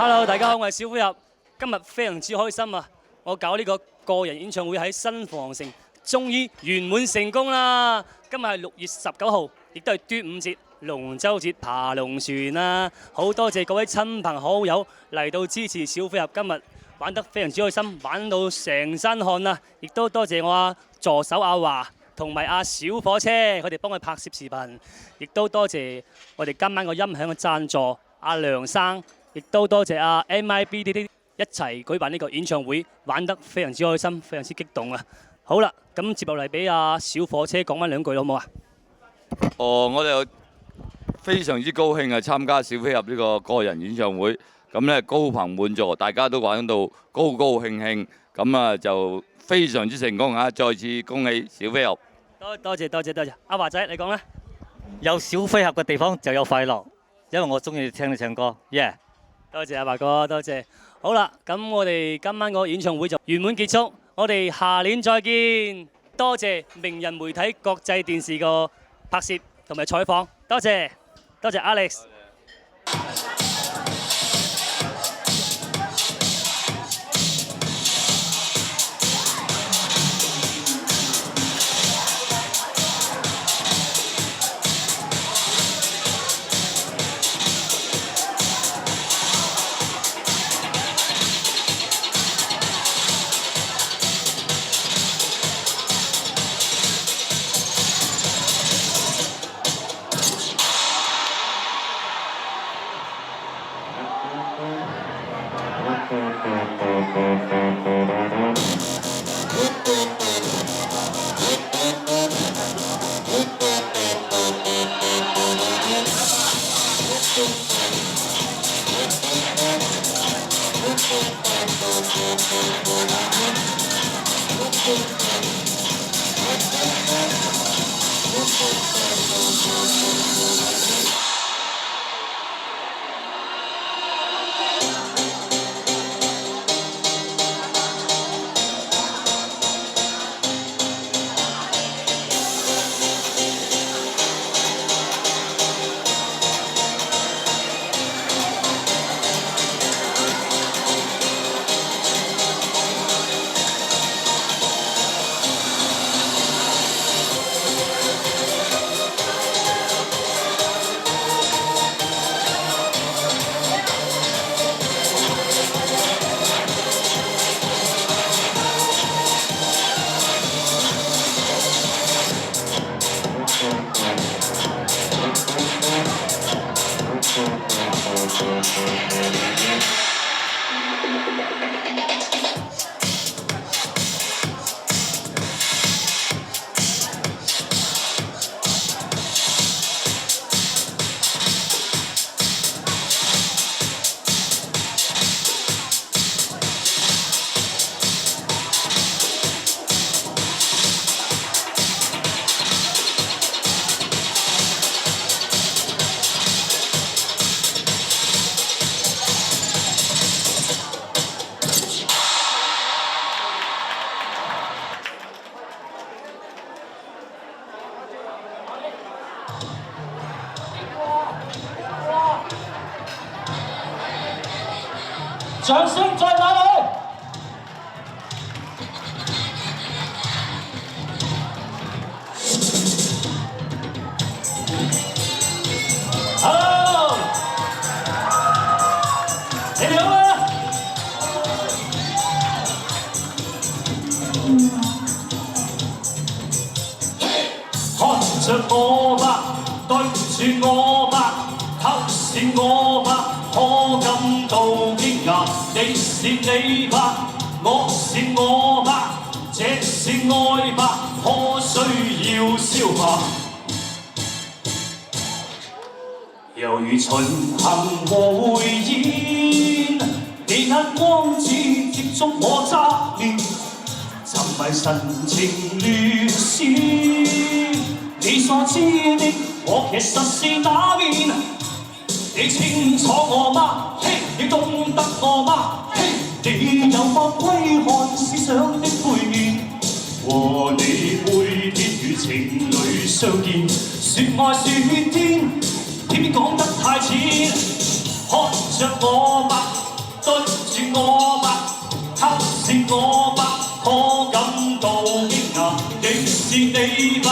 Hello， 大家好，我係小虎入。今日非常之開心啊！我搞呢個個人演唱會喺新鳳凰城，終於圓滿成功啦！今日係6月19號，亦都係端午節、龍舟節爬龍船啦！好多謝各位親朋好友嚟到支持小虎入，今日玩得非常之開心，玩到成身汗啊！亦都多謝我助手阿華同埋阿小火車，佢哋幫佢拍攝視頻，亦都多謝我哋今晚個音響嘅贊助阿梁生。亦都多謝阿 MIBDD 一齊舉辦呢個演唱會，玩得非常之開心，非常之激動啊！好啦，咁接落嚟俾阿小火車講翻2句好冇啊？我哋非常之高興啊！參加小虎入呢個個人演唱會，咁咧高朋滿座，大家都玩到高高興興，咁啊就非常之成功啊！再次恭喜小虎入。多謝，阿華仔你講啦。有小虎入嘅地方就有快樂，因為我中意聽你唱歌，yeah。多謝阿華哥，多謝。好啦，咁我哋今晚個演唱會就圓滿結束，我哋下年再見。多謝名人媒體國際電視個拍攝同埋採訪，多謝 Alex。掌聲在哪裏 ？Hello， 你哋好啊！看着我吧，對住我吧，偷視我吧。可感到驚訝，你是你吧，我是我吧，這是愛吧，可需要消化。猶如巡行和匯演，你眼光只接觸我側面，沉迷神情亂閃。你所知的，我其實是那邊？你清楚我嗎？嘿，你懂得我嗎？嘿，你有否窺看思想的背面？和你會天與情侶相見，説愛説天，偏偏講得太淺。看着我吧，是我吧，可感到驚訝，亦是你吧，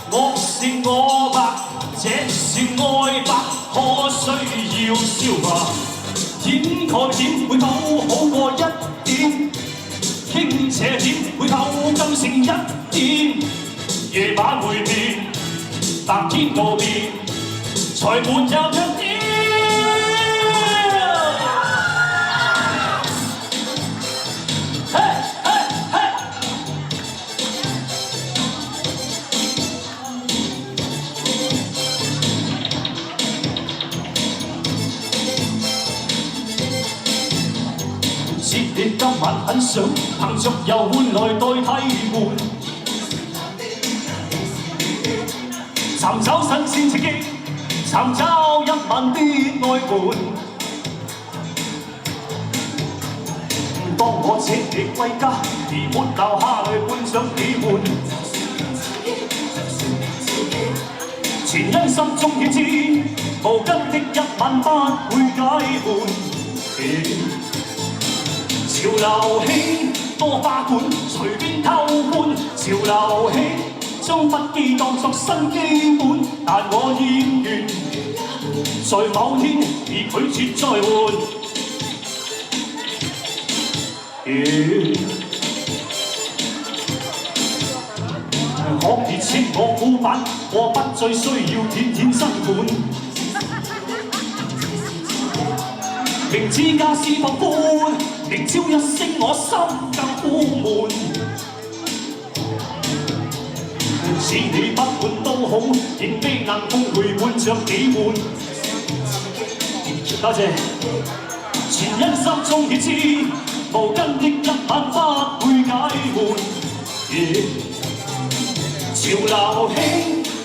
我是我吧，這是愛吧，可需要消化。掩蓋點會討好過一點，傾斜點會透更成一點。夜晚會變，白天告別，才沒有弱點。知你今晚很想憑着遊玩來代替換，尋找新鮮刺激，尋找一晚的愛伴。當我請你歸家，而沒留下來伴上你們，全因心中已知，無根的一晚不會解悶。潮流興多花款，隨便偷歡。潮流興將不羈當作新基本，但我厭倦，在某天已拒絕再換。可以稱我古板，我不再需要天天新款。明知家是放寬，明朝一聲我心更苦悶。似你不滿都好，仍未能共陪伴着你們。多謝。全因心中已知，無根的一晚不會解悶。潮流興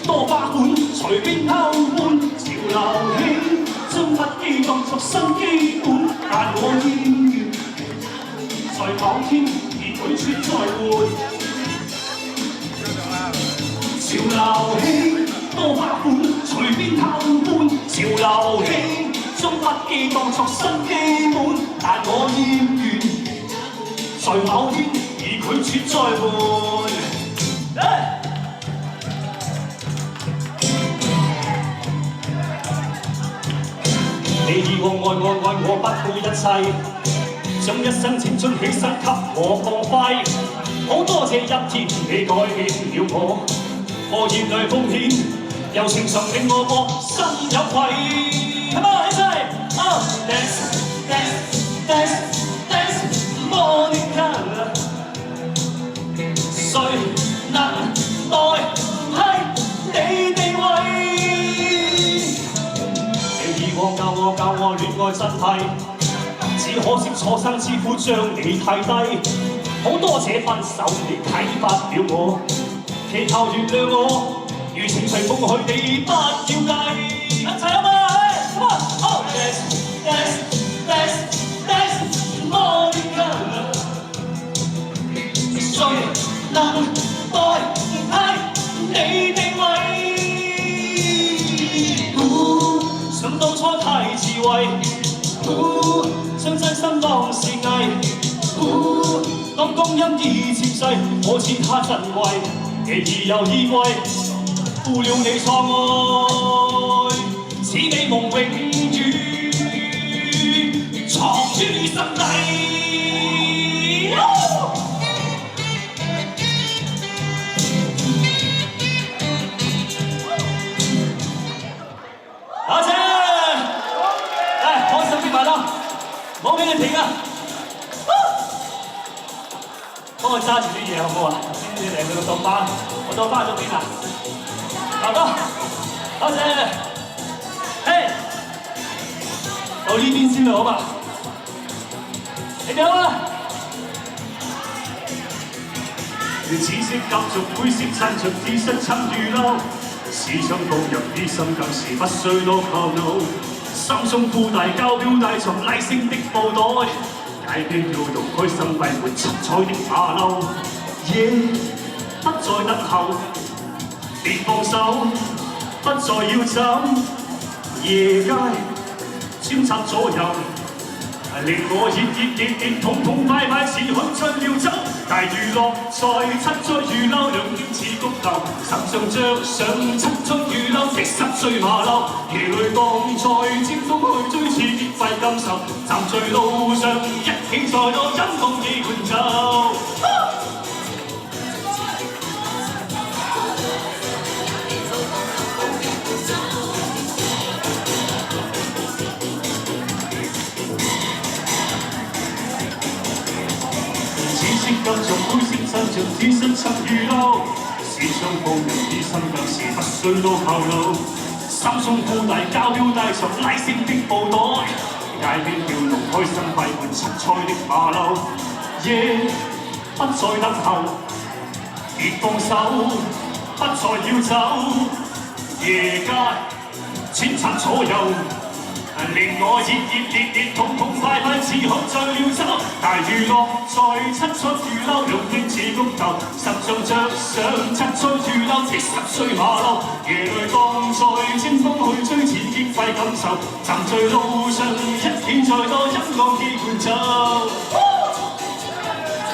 多花款，隨便偷歡。潮流興將不羈當作新基本，但我厭倦，在某天已拒絕再換。潮流興多花款，隨便偷歡。潮流興將不羈當作新基本，但我厭倦，在某天已拒絕再換。你以往愛我不顧一切，將一生青春犧牲給我放揮。好多謝一天你改變了我，我熱淚奉獻，柔情常令我個心有愧。Come on， 一齊！Dance Monica， 誰能代替你地位？教我戀愛真諦，只可惜錯生之夫將你睇低。好多謝分手你啟發了我，祈求原諒我，如情隨風去你不要計。一齊啊嘛！Dance Monica， 誰能代替你地位？想當初太自衛，將真心當是藝。當光陰已漸逝，我切下珍貴，奇異又意貴，負了你錯愛，此美夢永遠藏於心底。多謝，開心啲埋咯，唔好俾你停啊！幫我揸住啲嘢好唔好啊？你嚟佢個當班，我當班咗邊啊？好多謝，嘿，到呢邊先啦，好嘛？你哋好啊！紫色夾着灰色襯着 T 恤襯雨褸。思想放入啲心，更是不需多靠腦。心中褲大膠錶帶藏拉星的布袋，街邊跳動開心快活七彩的馬騮。夜不再等候，別放手，不再要走。夜街穿插左右，令我熱痛痛快快似許出。樂在七災雨褸，兩點似谷流，十上着上七災雨褸，的濕碎馬騮，夜裏降在尖峰去追刺激費感受，站在路上一起在多音樂已伴奏。色金像灰色身像紫色襯雨褸，時尚放人之心更是不需到後路。三鬆褲帶膠標帶上拉繩的布袋，街邊跳動開心快活七彩的馬騮。夜不再等候，別放手，不再要走。夜街千塵左右。令我熱烈痛快似喝醉了酒，大娛樂在七彩雨褸，兩天似谷頭，十上着上七彩雨褸，即10歲馬騮，夜裏當在清風去追刺激快感受，站在路上一起再多音樂的伴奏。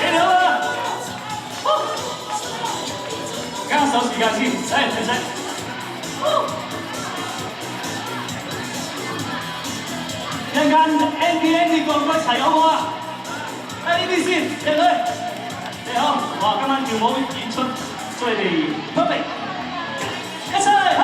幾好啊！加手時間先，使。一陣間 Andy 過唔過一齊好唔好啊？呢邊先，入去。你好，哇！今晚跳舞演出，祝你哋 perfect， 一齊去。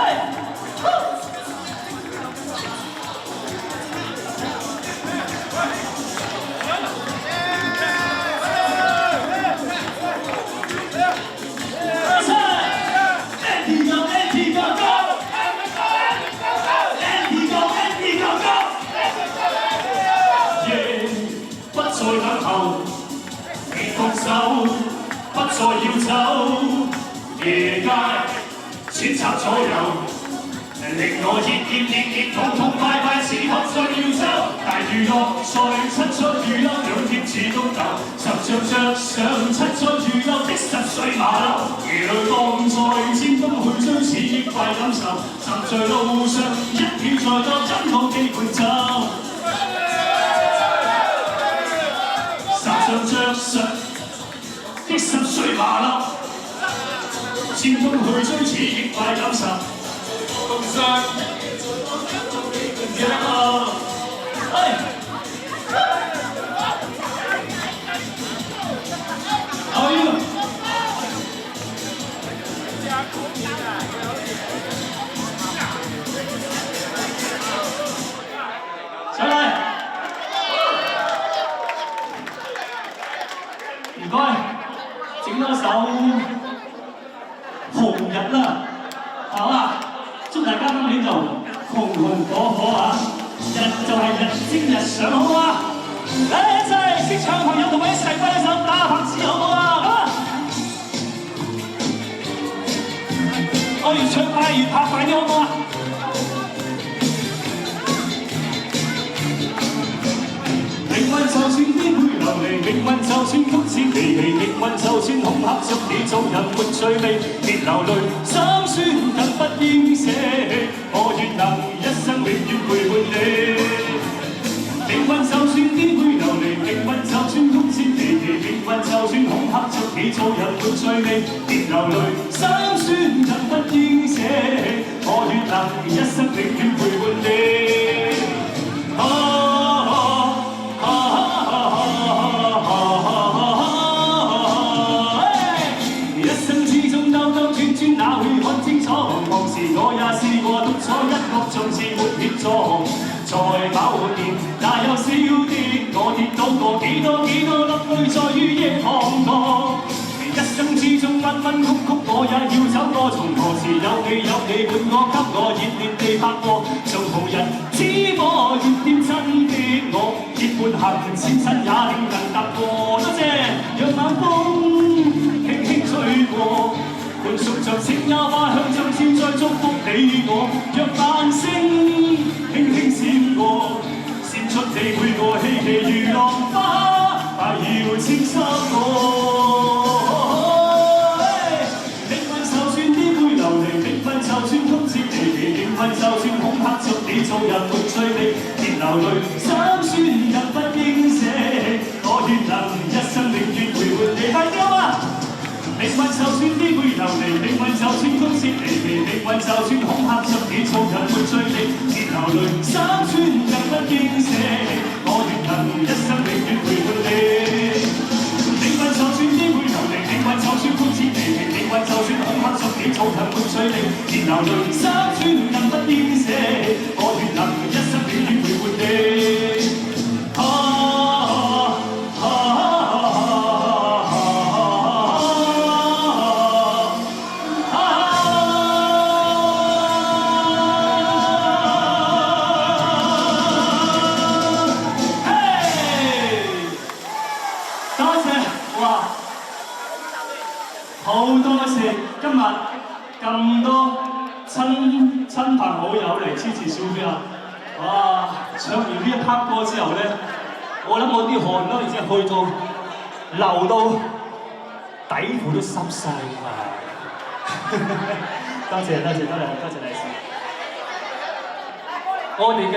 不再要走，夜街千冊左右，令我熱痛快似喝醉了酒。大娛樂在七彩雨褸，兩貼似谷豆，十着上七彩雨褸的10歲馬騮，夜裏當在尖峰去追刺激快感受，站在路上一起在多音樂的伴奏。十着上的10歲馬騮，尖峰去追刺激快感受。共上How are you？ 上嚟，唔該，整多首紅日啦，好啊！祝大家今年就紅火啊！日就係日精日上，好唔好啊？嚟一齊識唱朋友同我一齊揮手打拍子，好唔好啊？我越唱快越拍快啲，好唔好啊？命運就算顛沛流離，命運就算曲折離奇，命運就算恐嚇着你做人沒趣味，別流淚，心酸更不應捨棄，我願能一生永遠陪伴你。命運就算顛沛流離，命運就算曲折離奇，命運就算恐嚇着你做人沒趣味，別流淚，心酸更不應捨棄，我願能一生永遠陪伴你。我也試過獨坐一角，縱是沒協助，在跑年哪有少跌？我跌倒過幾多粒淚，在雨夜滂沱。一生之中彎彎曲曲，我也要走過。從何時有你伴我，給我熱烈地拍過。像途人知我越添真的我，結伴行前塵也令人踏過。多謝，讓晚風輕輕吹過。伴熟着青丫花香，像笑在祝福你我，讓晚星輕輕閃過，閃出你每個希冀如浪花，快要清濕我。命運就算顛沛流離，命運就算曲折離奇，命運就算恐嚇着你做人沒趣味，別流淚，心酸更不應捨棄，我願能一生永遠陪伴你。快啲啊！命運就算機會流離，命運就算曲折離奇，命運就算恐嚇着你，做人沒罪你，別流淚，三寸更不應捨，我願能一生永遠陪伴你。命運就算機會流離，命運就算曲折離奇，命運就算恐嚇着你，做人沒罪你，別流淚，三寸更不應捨，我願能一生永遠陪伴你。好多謝今日咁多親朋好友嚟支持小飛啊！哇！唱完呢一 part 歌之後咧，我諗我啲汗都已經去到流到底褲都濕晒啊！多謝利是。我哋嘅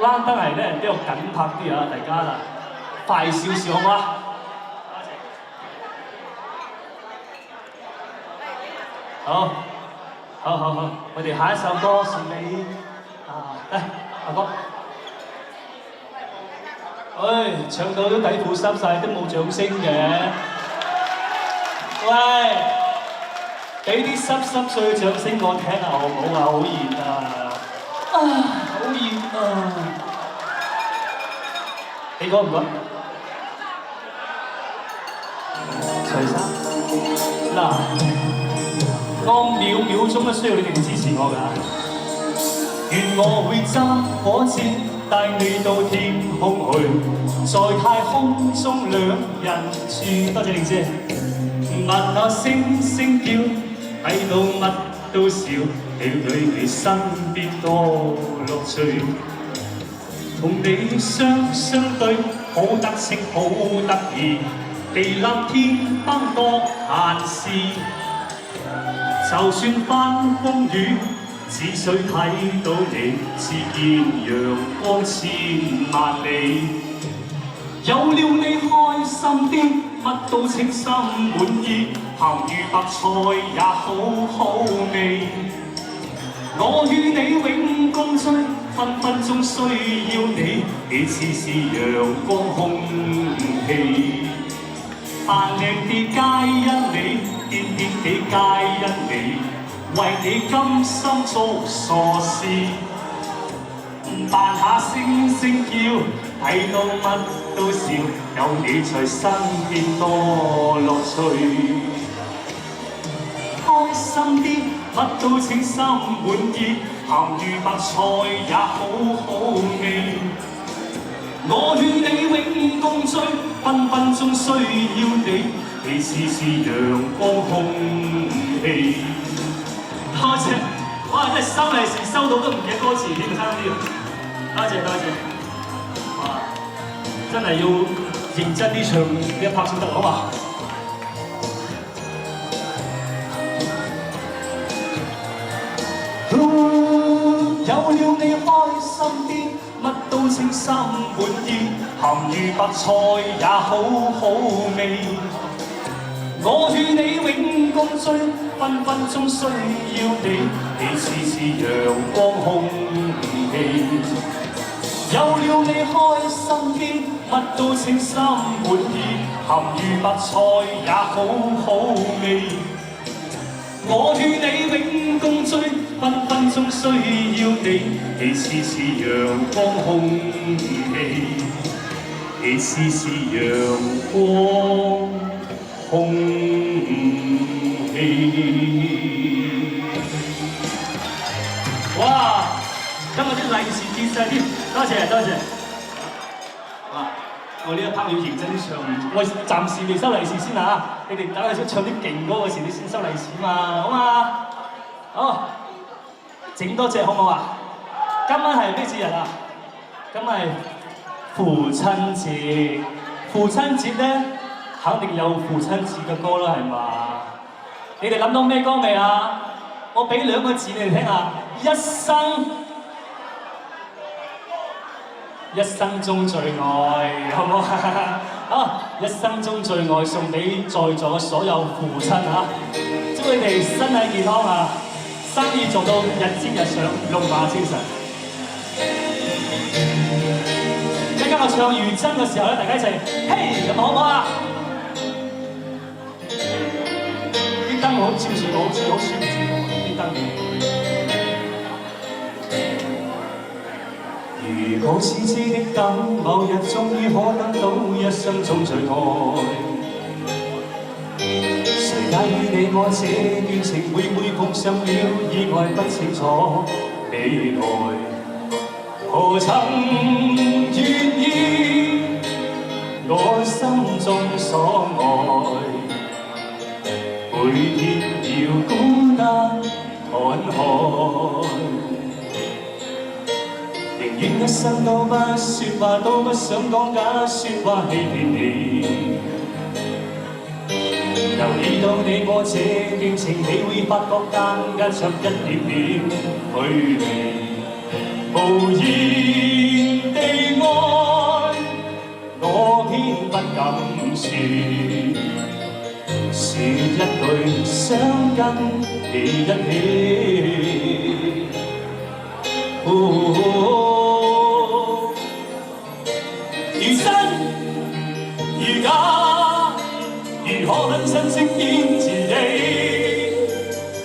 欄燈係咧比較緊拍啲啊，大家啦，快少少好嗎？好，我哋下一首歌送俾嚟阿哥。唱到都底褲濕晒，都冇掌聲嘅。喂，俾啲濕碎掌聲我聽下好唔好啊？好熱啊！好熱啊！你覺唔覺？除衫嗱。我秒鐘都需要你哋支持我㗎。願我會揸火箭帶你到天空去，在太空中兩人住。多謝玲姐。問下星星叫，睇到乜都笑，你對你身邊多樂趣。同你相對，好得戚好得意，地立天崩多閒事。就算翻風雨，只需睇到你，只見陽光千萬里。有了你開心啲，乜都稱心滿意，鹹魚白菜也好味。我與你永共聚，分分鐘需要你，你似是陽光空氣。扮靚啲皆因你，癲癲地皆因你，為你甘心做傻事。扮下星星叫，睇到乜都笑，有你在身邊多樂趣。開心啲，乜都稱心滿意，鹹魚白菜也好味。我與你永共聚，分分鐘需要你，你似陽光空氣。多謝，哇！真係收利是收到都唔記得歌詞添，差啲。多謝。哇！真係要認真啲唱呢一 part 先得，好嘛？有了你開心啲，乜都稱心滿意，鹹魚白菜也好味。我與你永共聚，分分鐘需要你，你似陽光空氣。有了你開心啲，乜都稱心滿意，鹹魚白菜也好味。我與你永共聚，分分鐘需要你，你似陽光空氣，你似陽光空氣。哇！今日啲利是見晒添，多謝。哇！我呢一 part 要認真啲唱，我暫時未收利是先嚇，你哋等我想唱啲勁歌嗰時，你先收利是嘛，好嘛？好，整多隻好唔好啊？今晚係咩節日啊？今晚係父親節，父親節咧肯定有父親節嘅歌啦，係嘛？你哋諗到咩歌未啊？我俾2個字你哋聽下，一生中最愛，好唔好啊？一生中最愛送俾在座嘅所有父親啊！祝你哋身體健康啊，生意做到日尖日上，龍馬精神。一陣間我唱如真嘅時候咧，大家一齊嘿咁好唔好啊？啲燈好照住我，好似好舒服啲燈。如果痴痴的等，某日終於可得到一生中最愛。誰介意你我這段情會唔會碰上了意外？不清楚未來，何曾願意我心中所愛，每天要孤單看海。寧願一生都不說話，都不想講假説話欺騙你。由遇到你我這段情，你會發覺間隔着一點點距離。無言地愛，我偏不敢説，說一句想跟你一起。如真如假，如何很珍惜堅持你，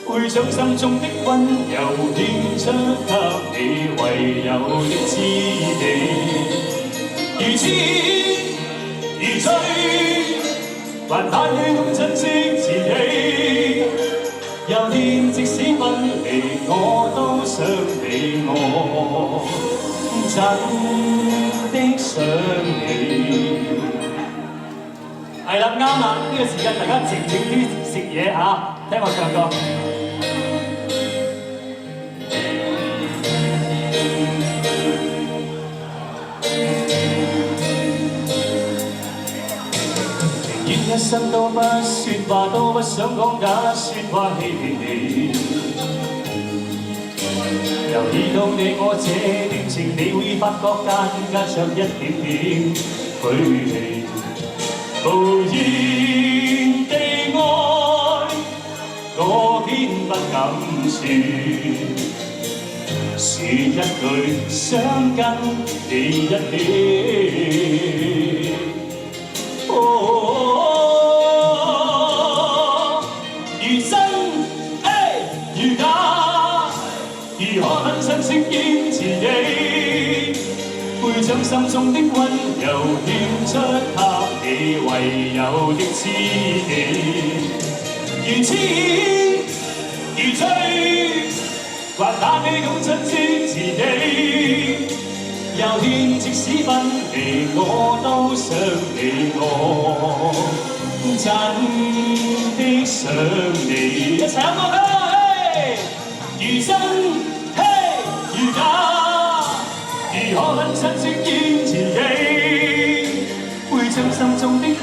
會將心中的溫柔獻出給你唯有的知己。如痴如醉，還盼你懂珍惜自己。有天即使分離，我都想你，我真的想你。係啦，啱啦，呢個時間大家靜靜啲食嘢嚇，聽我唱歌。寧願一生都不説話，都不想講假説話欺騙你。由遇到你我這段情，你會發覺間隔着一點點距離。無言地愛，我偏不敢說一句想跟你一起。如真如假，如何很珍惜堅持你，會將心中的溫柔獻出給你唯有的知己。如痴如醉，還盼你懂珍惜自己。有天即使分離，我都想你，我真的想你。一齊唱歌啦！如真如假，如何很珍惜堅持你，會將心中的溫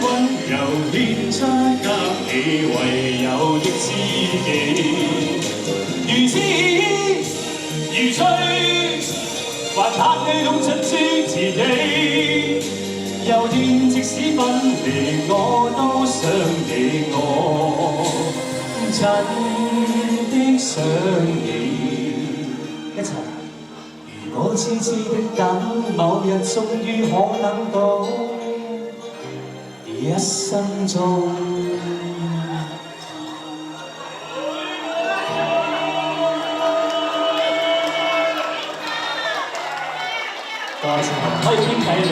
柔獻出給你唯有的知己。如痴如醉，還盼你懂珍惜自己。有天即使分離，我都想你，我真的想你。一齊。如果痴痴的等，某日終於可等到一生中。多謝，可以傾偈你。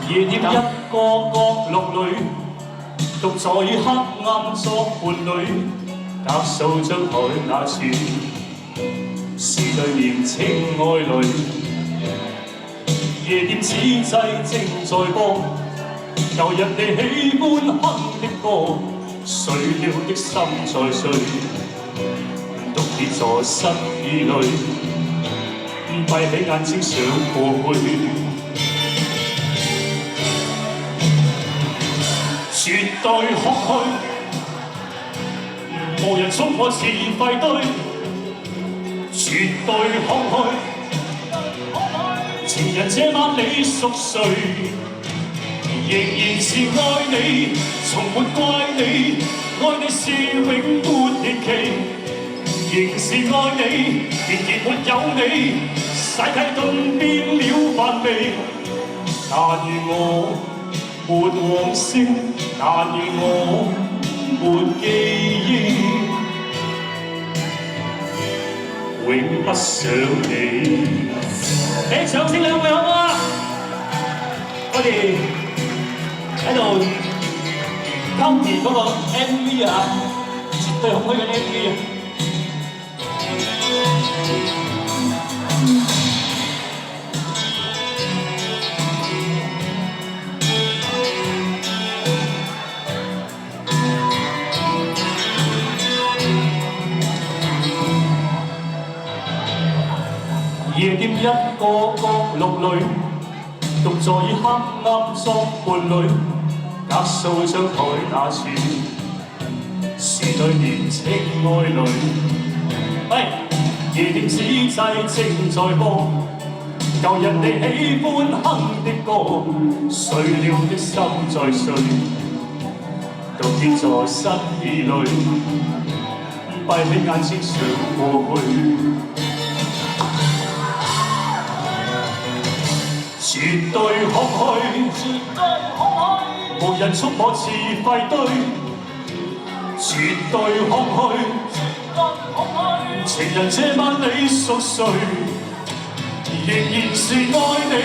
夜店一個角落裏，獨在黑暗作伴侶，夾數張台那處，是對面情愛侶。夜店此際正在播，舊日你喜歡哼的歌，碎了的心在碎，獨跌坐失意裏，閉起眼睛想過去。絕對空虛，無人衝破是廢堆。絕對空虛，情人這晚你熟睡，仍然是愛你，從沒怪你，愛你是永沒年期，仍是愛你，然而沒有你，世界頓變了範圍。但願我沒往昔，但願我沒記憶。永不想你。俾掌聲兩位好唔好啊？我哋喺度今年嗰個 MV 啊，絕對空虛嘅 MV 啊！夜店一個角落裏，獨在黑暗作伴侶，隔數張台打轉，是對年青愛侶。喂，夜店此際正在播，舊日你喜歡哼的歌，碎了的心在碎，獨跌在失意裏，閉起眼睛想過去。絕對空虛，無人觸摸似廢堆。絕對空虛，情人這晚你熟睡，仍然是愛你，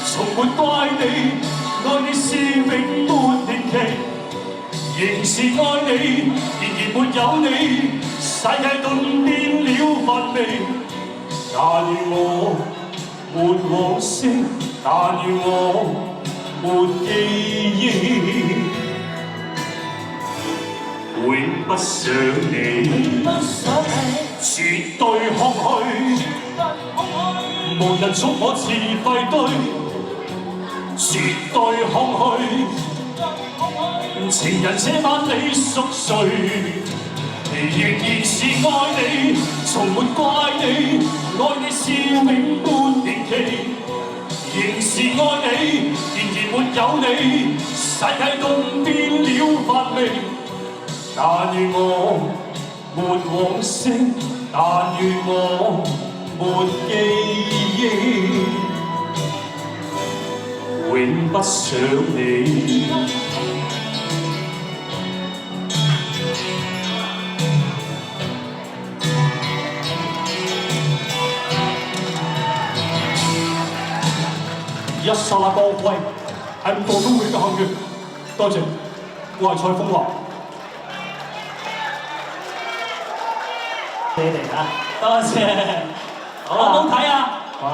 從沒怪你，愛你是永沒年期，仍是愛你，然而沒有你，世界頓變了範圍。但願我沒往昔。但願我沒記憶，永不想你，絕對空虛，無人觸摸似廢堆，絕對空虛，情人這晚你熟睡，仍然是愛你，從沒怪你，愛你是永沒年期。仍是愛你，然而沒有你，世界頓變了範圍。但願我沒往昔，但願我沒記憶，永不想你。一剎那光輝係唔過都永嘅幸運。多謝，我係蔡風華。你哋啊，多謝。好唔好睇啊？哇，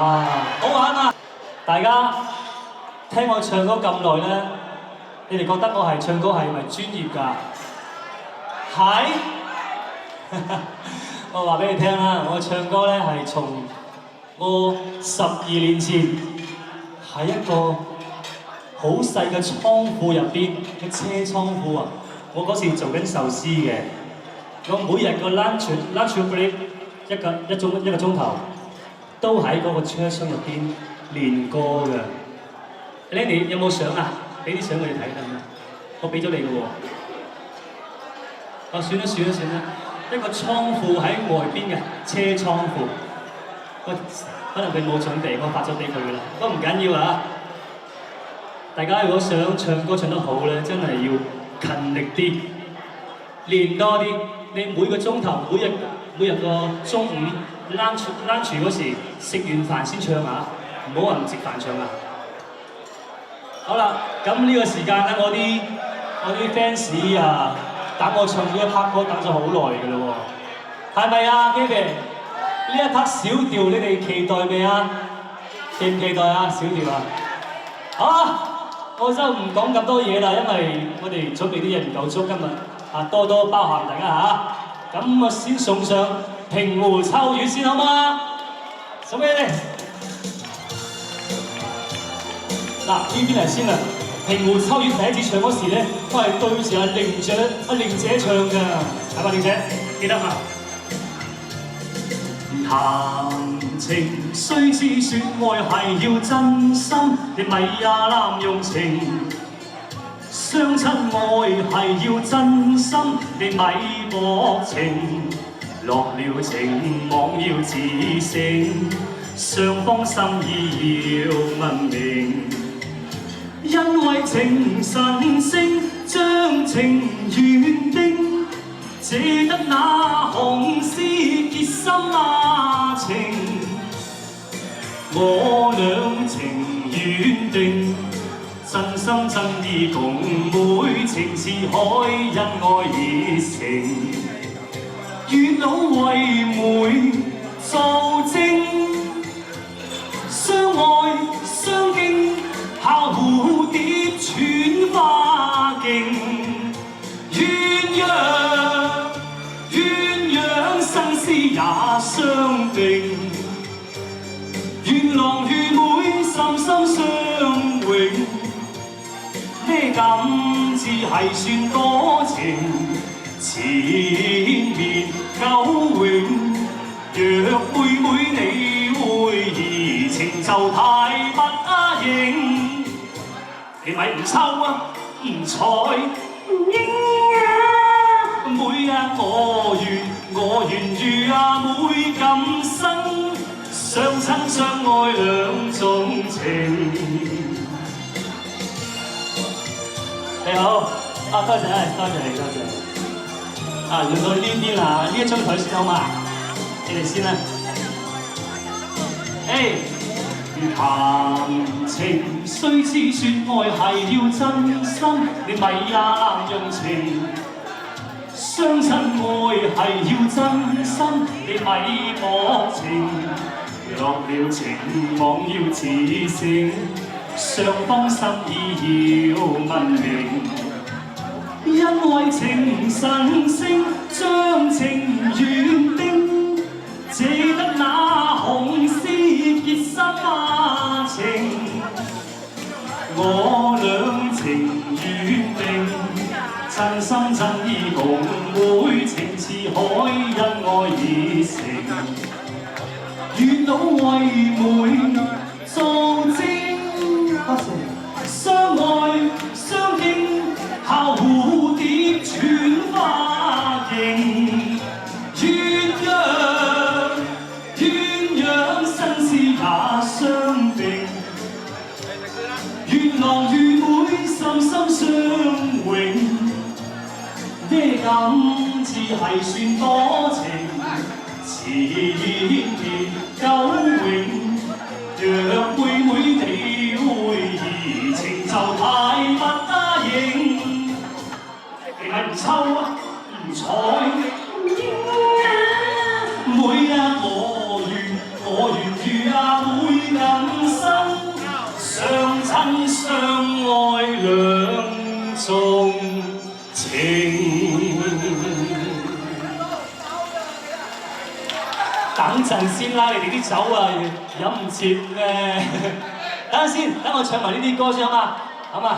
好玩啊！大家聽我唱歌咁耐咧，你哋覺得我係唱歌係咪專業㗎？係。我話俾你聽啦，我唱歌咧係從我12年前。喺一個好細嘅倉庫入邊嘅車倉庫啊！我嗰時做緊壽司嘅，我每日個 lunch break 一個鐘頭，都喺嗰個車廂入邊練歌㗎。Lenny 有冇相啊？俾啲相佢哋睇得唔得？我俾咗你嘅喎。啊，算啦，一個倉庫喺外邊嘅車倉庫。可能佢冇準備，我發咗俾佢㗎啦，不過唔緊要啊！大家如果想唱歌唱得好咧，真係要勤力啲，練多啲。你每個鐘頭，每日個中午 lunch 嗰時食完飯先唱啊，唔好話唔食飯唱啊！好啦，咁呢個時間咧，我啲 fans 啊，等我唱呢一 part 歌等咗好耐㗎咯喎，係咪啊 ，Kevin？呢一 part 小調你哋期待未啊？期唔期待啊？小調啊！我就唔講咁多嘢啦，因為我哋準備啲嘢唔夠足，今日啊多多包涵大家嚇。咁我先送上《平湖秋雨》先好嗎？送俾你哋。嗱，呢邊嚟先啦，《平湖秋雨》第一次唱嗰時咧，我係對住阿玲姐唱㗎，係嘛，玲姐？記得嘛？談情，須知說愛係要真心，你咪也濫用情。相親愛係要真心，你咪薄情。落了情，網要自省，雙方心意要問明。因為情神聖，將情緣定，借得那紅絲結心那情。我倆情緣定，真心真意共每，情似海，因愛熱誠。月老為媒做證，相愛相敬，效蝴蝶傳花徑。鴛鴦生死也相定，願郎願妹心心相永。呢咁至係算多情，纏綿久永。若妹妹你會移情，就太不應。你咪唔抽啊，唔睬，唔應啊！妹啊，我願與阿妹今生，相親相愛兩種情。你好，多謝多謝。輪到呢邊啦，呢一張台先好嘛？你哋先啦。談情須知説愛係要真心，你咪也濫用情。相親愛係要真心，你咪薄情。落了情，網要自省，雙方心意要問明。因為情神聖，將情緣定，借得那紅絲結心那情。我倆情緣定，真心真意共每，情似海，因愛熱誠。月老為媒做證，相愛相敬，效蝴蝶傳花徑。鴛鴦生死也相定，願郎願妹心心相永。呢咁至係算多情，纏綿久永。若妹妹你會移情，就太不應。你咪唔抽啊，唔睬，唔應啊！妹啊，我願與阿妹今生，相親相愛兩種情。等陣先啦，你哋啲酒啊飲唔切咩？等陣先，等我唱埋呢啲歌先好嘛？好嘛？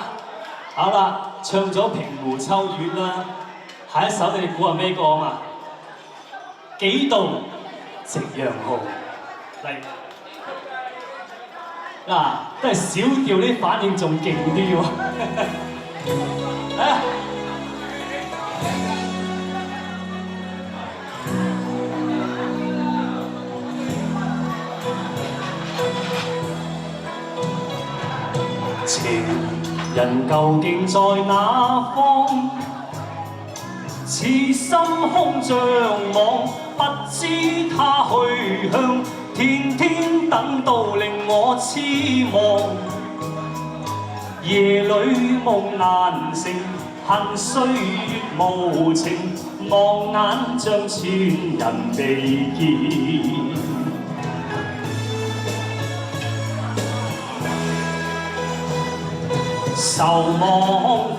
好啦，唱咗《平湖秋月》啦，下一首你哋估係咩歌啊嘛？幾度夕陽紅。嚟嗱，都係小調啲反應仲勁啲喎。情人究竟在哪方？似心空像網，不知他去向。天天等到令我痴望，夜裏夢難成，恨歲月無情，望眼像前人未見。愁望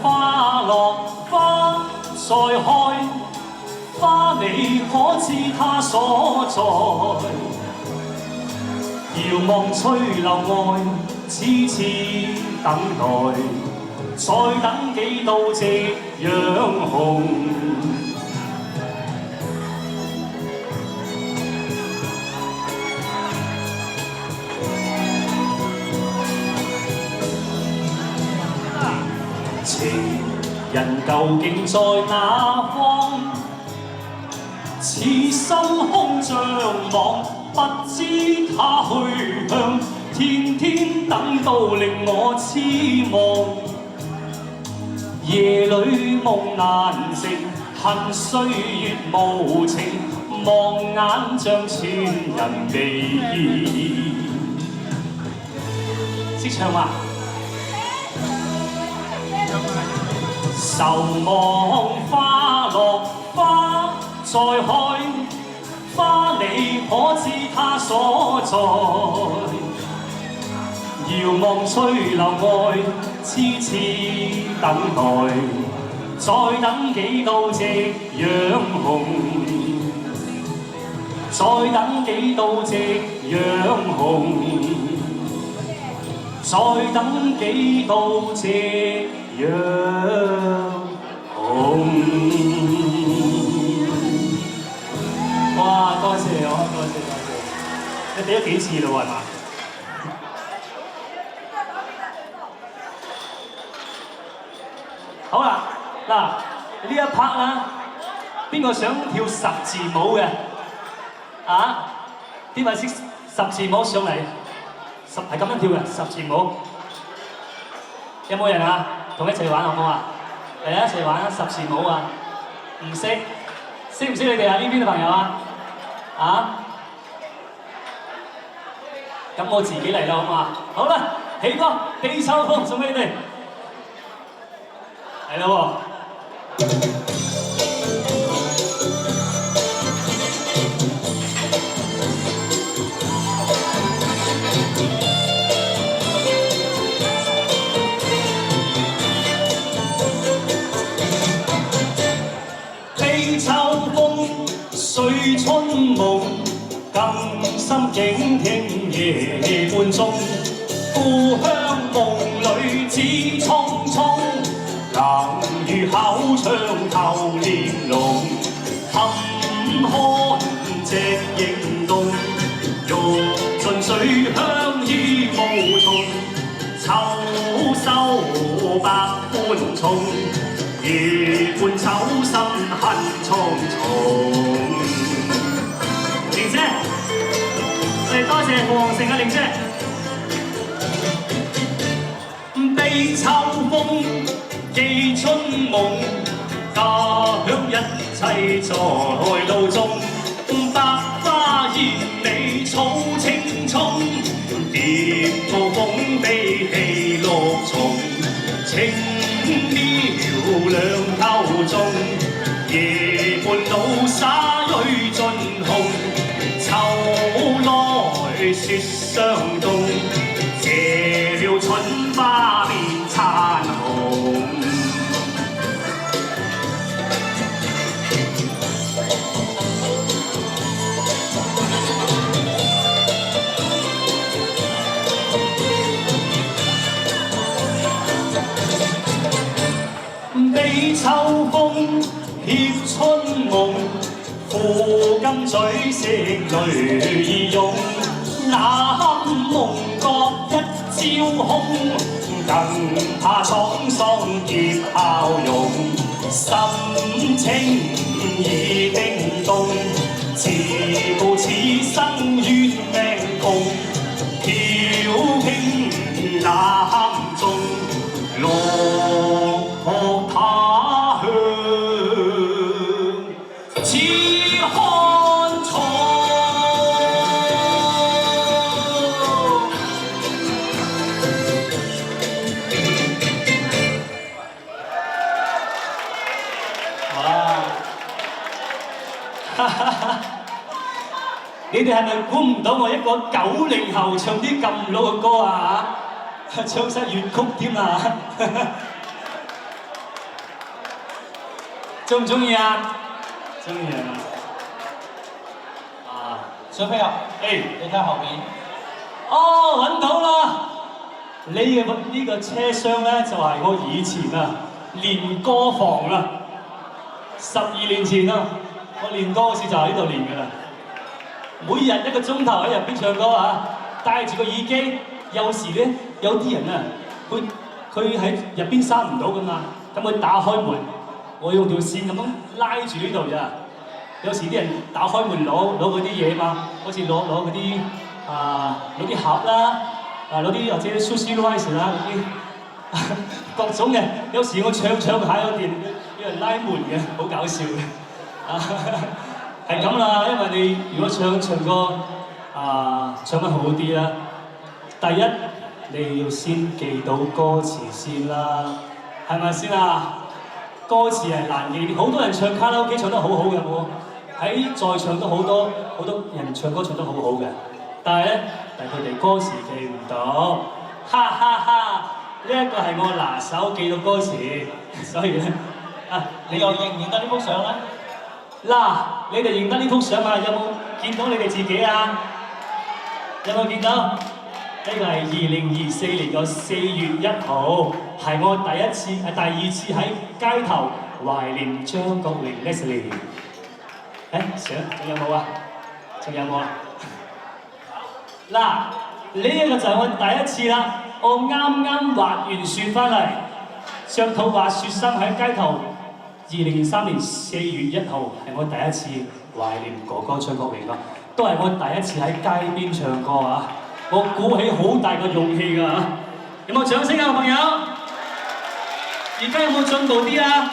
花落花再開，花你可知它所在？遙望翠樓外，痴痴等待，再等幾度夕陽紅。人究竟在哪方？此心空像網，不知他去向，天天等到令我痴望。夜裏夢難靜，恨歲月無情，望眼像全人未見。識唱嗎？愁望花落花再開，花你可知它所在？遙望翠樓外，痴痴等待，再等幾度夕陽紅，再等幾度夕陽紅，再等幾度夕陽紅。哇！多謝我，多謝。你俾咗幾次嘞喎，係嘛？好啦，嗱呢一 part 啦，邊個想跳十字舞嘅？啊？邊位識十字舞上嚟？係咁樣跳嘅十字舞。有冇人啊？同一齊玩好唔好啊？嚟一齊玩十字舞啊！唔識，識唔識你哋啊？呢邊嘅朋友啊？啊？咁我自己嚟啦，好嘛？好啦，起歌《地秋風》送俾你哋。係啦喎。地秋風，水春夢，更深景聽夜半鐘。故鄉夢裏只匆匆。能如口唱頭連龍，坎坷隻影動，欲盡水鄉於無從，秋收百般重，夜半秋心恨重重。玲姐，我哋多謝黃城嘅玲姐。地秋風。記春夢，家鄉一切在路中。百花艷美草青葱，蝶舞鳳飛戲綠松。青鳥兩頭中，夜半老灑蕊盡紅。秋來雪霜凍，謝了春花變殘紅。地秋風，貼春夢，負金嘴色淚兒湧。那夢覺一朝空，更怕滄桑劫效用。心情已叮咚，自告此生怨命窮。飄傾那坎中，落學他鄉，似看重。你哋係咪估唔到我一個90後唱啲咁老嘅歌啊？唱晒粵曲添啊！中唔中意啊？中意啊！啊，小飛啊，你睇後面。哦，揾到啦！你嘅呢個車廂咧，就係我以前啊練歌房啦。12年前啊，我練歌嗰時就喺呢度練㗎啦。每日1個鐘頭喺入邊唱歌啊，戴住個耳機。有時咧，有啲人啊，佢喺入邊閂唔到㗎嘛，咁佢打開門，我用條線咁樣拉住呢度咋。有時啲人打開門攞嗰啲嘢嘛，好似攞嗰啲攞啲盒啦，攞啲或者 sushi rice 啦嗰啲各種嘅。有時我唱下有人拉門嘅，好搞笑嘅。係咁啦，因為你如果唱歌唱得好啲啦，第一你要先記到歌詞先啦，係咪先啊？歌詞係難記，好多人唱卡拉 OK 唱得好好嘅喎，喺在場都好多人唱歌唱得好好嘅，但係佢哋歌詞記唔到，哈哈哈！呢一個係我拿手記到歌詞，所以咧你又認唔認得呢幅相咧？嗱，你哋認得呢幅相啊？有冇見到你哋自己啊？有冇見到？呢個係2024年嘅4月1號，係我第二次喺街頭懷念張國榮 Leslie。相仲有冇啊？仲有冇啊？嗱，呢一個就係我第一次啦，我啱滑完雪翻嚟，着套滑雪衫喺街頭。2003年4月1號係我第一次懷念哥哥張國榮咯，都係我第一次喺街邊唱歌啊！我鼓起好大個勇氣㗎嚇，有冇掌聲啊朋友？而家有冇進步啲啊？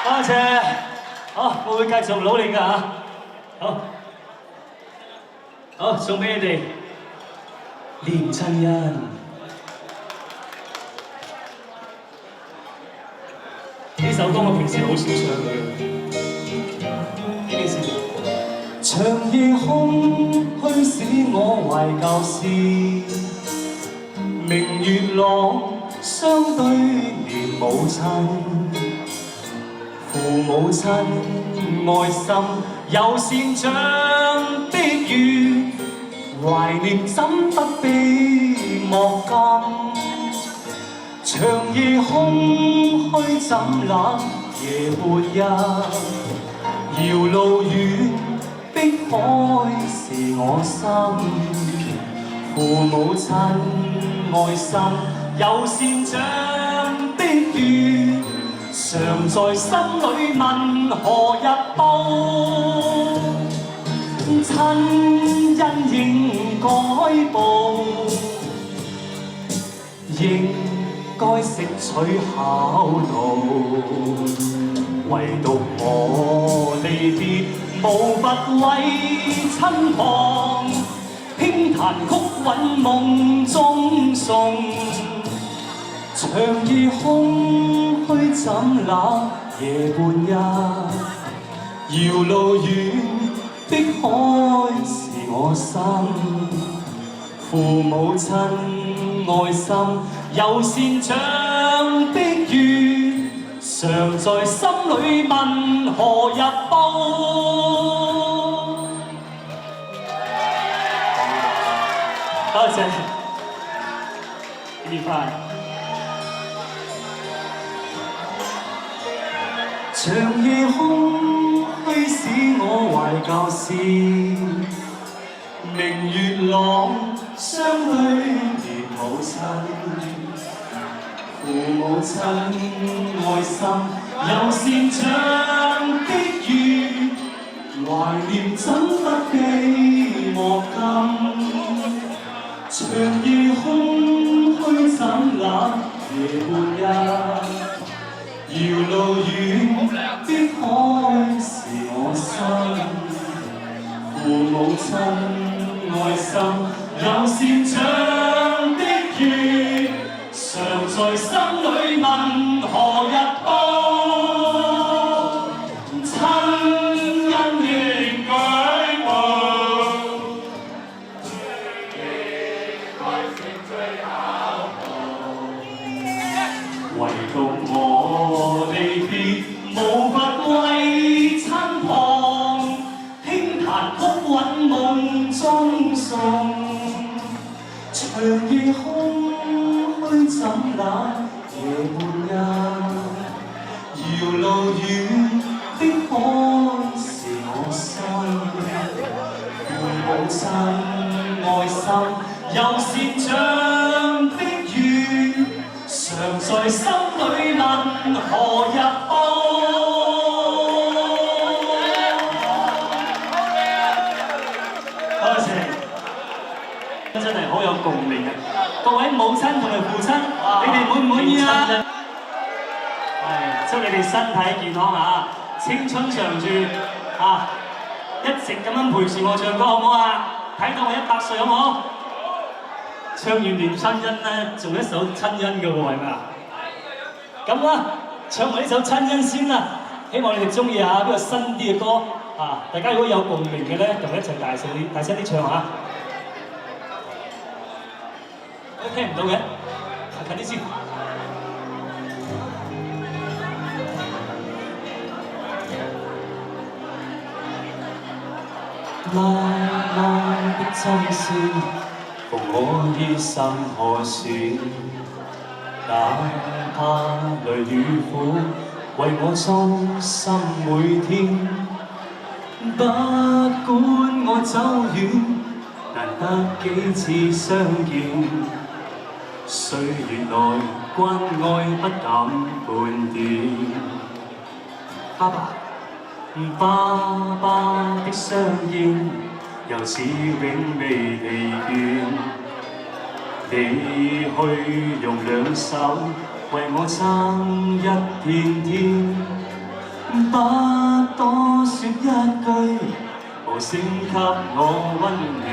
多謝，好，我會繼續努力㗎嚇，好，送俾你哋連親人。呢首歌我平時好少唱嘅，呢件事。長夜空虛使我懷舊事，明月朗相對念母親，父母親愛心有善像碧月，懷念怎不悲莫禁。長夜空虛怎冷夜半日，遙路遠碧海是我心，父母親愛心有善像碧月，常在心裏問何日報，親恩應該報，該識取巧道，唯獨我離別無不為親旁，輕彈曲韻夢中送。長夜空虛怎冷夜半日，遙路遠碧海是我心，父母親愛心有善像碧月，常在心裏問何日報。多謝，愉快。長夜空虛使我懷舊事，明月朗相對念母親，父母親愛心有善像碧月，懷念怎不悲莫禁。長夜空虛怎冷夜半日，遙路遠碧海是我心，父母親愛心有善像的月，常在心裏問何日報，親恩應該報，唯獨我離別無不為親旁，輕彈曲韻夢中送。長夜空虛怎冷夜半日，遙路遠碧海是我心，父母親愛心有善像碧月，常在心裏問何日報？多謝，真係好有共鳴啊！各位母親同埋父親，你哋滿唔滿意啊？係，祝你哋身體健康啊，青春常駐啊！一直咁樣陪住我唱歌好唔好啊？睇到我100歲好唔好？唱完連親恩咧，仲有一首親恩嘅喎，係咪啊？咁啦，唱埋呢首親恩先啦，希望你哋中意下呢個新啲嘅歌啊！大家如果有共鳴嘅咧，就一齊大聲啲唱下。我聽唔到嘅，近啲先。拉拉的針線，縫我衣衫何時？哪怕淚與苦，為我操心每天。不管我走遠，難得幾次相見。歲月內關愛不減半點。爸爸的雙肩，又似永未疲倦。你去用兩手為我撐一片天，不多說一句，無聲給我溫暖，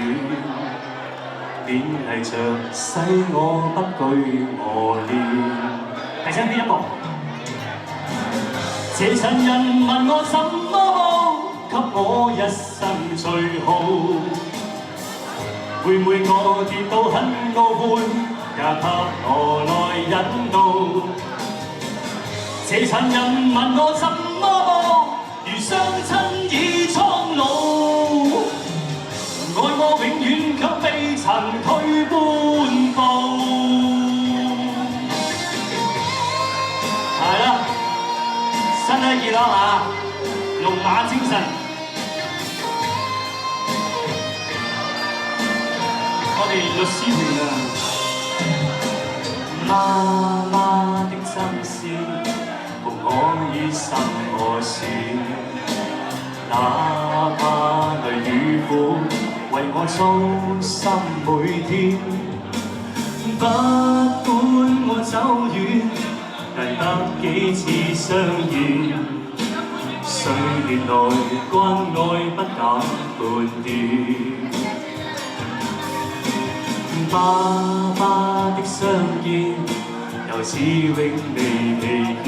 勉勵着使我不懼磨練。第三呢一步。這塵人問我怎麼報，給我一生最好。每每我跌倒很懊悔，也給我來引導。這塵人問我怎麼報，如雙親已蒼老。愛我永遠卻未曾退半步。係啦。身體健康啊，龍馬精神。我哋律師團啊，媽媽的針線，縫我衣衫何時？哪怕淚與苦，為我操心每天。不管我走遠，難得幾次相見，歲月內關愛不減半點。爸爸的雙肩，又似永未疲倦。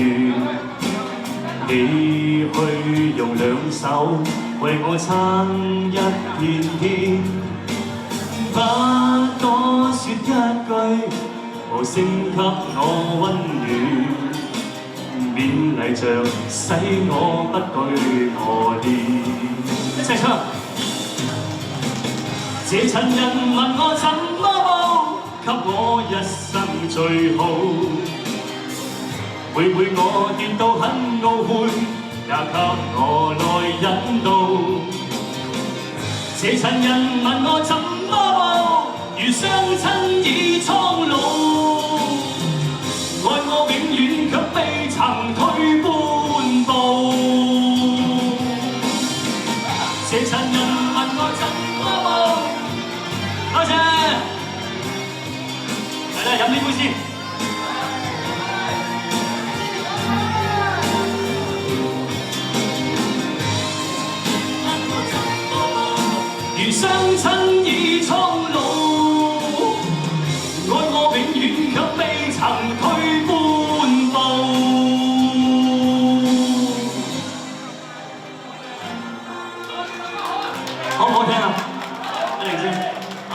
你去用兩手為我撐一片天，不多說一句，無聲給我溫暖，勉勵着使我不懼磨練。一齊唱。這塵人問我怎麼報，給我一生最好。每每我跌倒很懊悔，也給我來引導。這塵人問我怎麼報，如雙親已蒼老。愛我永遠卻未曾退半步。這塵人問我怎麼報，多謝。嚟啦，飲呢杯先。如雙親已蒼老，愛我永遠卻未曾退半步。好唔好聽啊？一定先啊！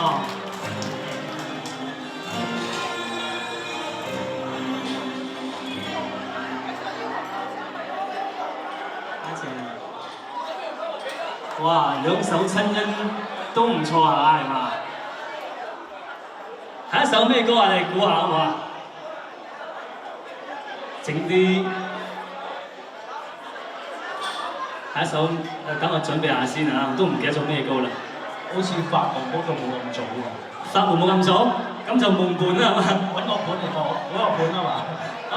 哇，兩首親恩都唔錯下，係嘛？下一首咩歌啊？你估下好唔好啊？整啲下一首，等我準備下先啊！我都唔記得咗咩歌啦。好似發夢嗰個冇咁早喎。發夢冇咁早，咁就夢伴啦，係嘛？揾個伴嚟播，嗰個伴啊嘛。啊，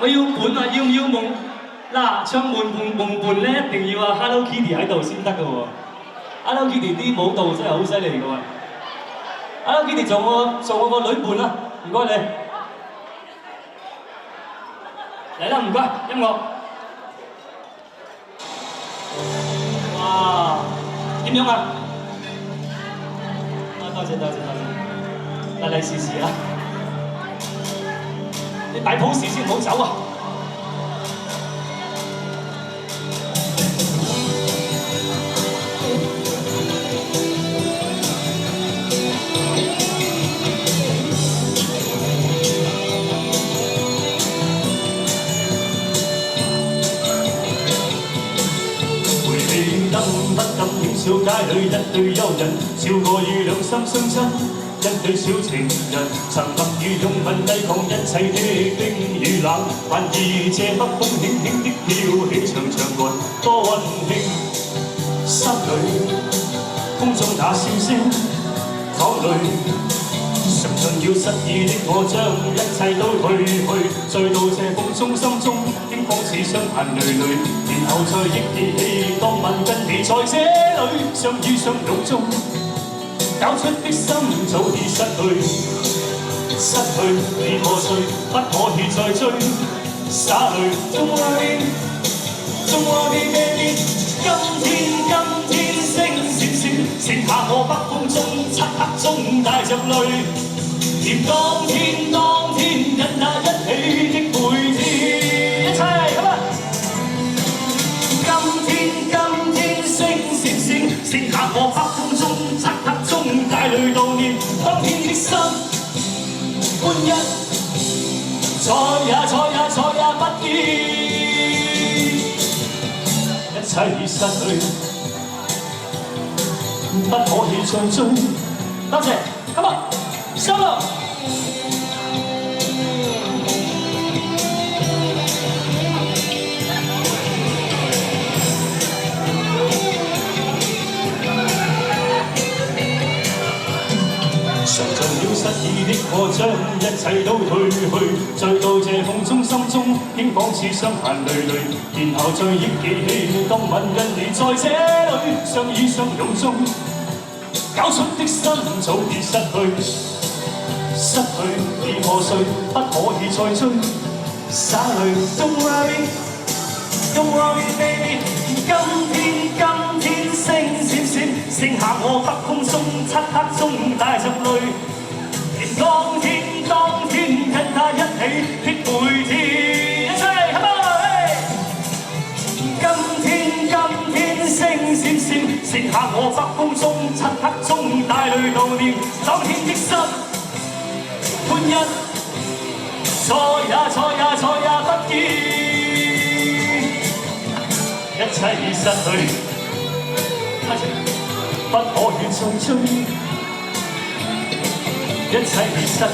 我要本啊，要唔要夢？嗱，唱夢伴咧，一定要啊 Hello Kitty 喺度先得嘅喎。Hello Kitty 啲舞蹈真係好犀利嘅喎。Hello Kitty 做我個女伴啦，唔該你。嚟啦，唔該，音樂。哇，點樣啊？多謝。嚟試試啊！你擺 pose 先，唔好走啊！不禁映照街裏一對幽人，笑過與兩心相親，一對小情人，曾默語用吻抵抗一切的冰與冷，還以這北風輕輕的飄起，長長岸多溫馨。心裏空中那笑聲，淌淚。嘗盡要失意的我，將一切都退去，再到這風中心中，驚慌似傷痕累累，然後再憶記起當晚跟你在這裏相遇相擁中，搞出的心早已失去，失去你破碎，不可以再追，灑淚Don't worry baby， 今天星閃閃，剩下我北風中漆黑中帶着淚。念當天跟那一起的每天，一齊咁啊！今天星閃閃，剩下我北風中漆黑中帶淚悼念當天的心，半日再也不見，一切已失去，不可以再追。多謝，咁啊！Solo。嘗盡了失意的我，將一切都退去，再到這風中心中，驚慌似傷痕累累，然後再憶記起當晚跟你在這裏相依相擁中，搞出的心早已失去。失去已破碎，不可以再追，灑淚Don't worry baby， 今天星閃閃，剩下我北風中漆黑中帶着淚，連當天跟他一起的每天，一齊come on， 今天星閃閃，剩下我北風中漆黑中帶淚悼念當天的心。半日再也不見，一切已失去，不可以再追，一切已失去，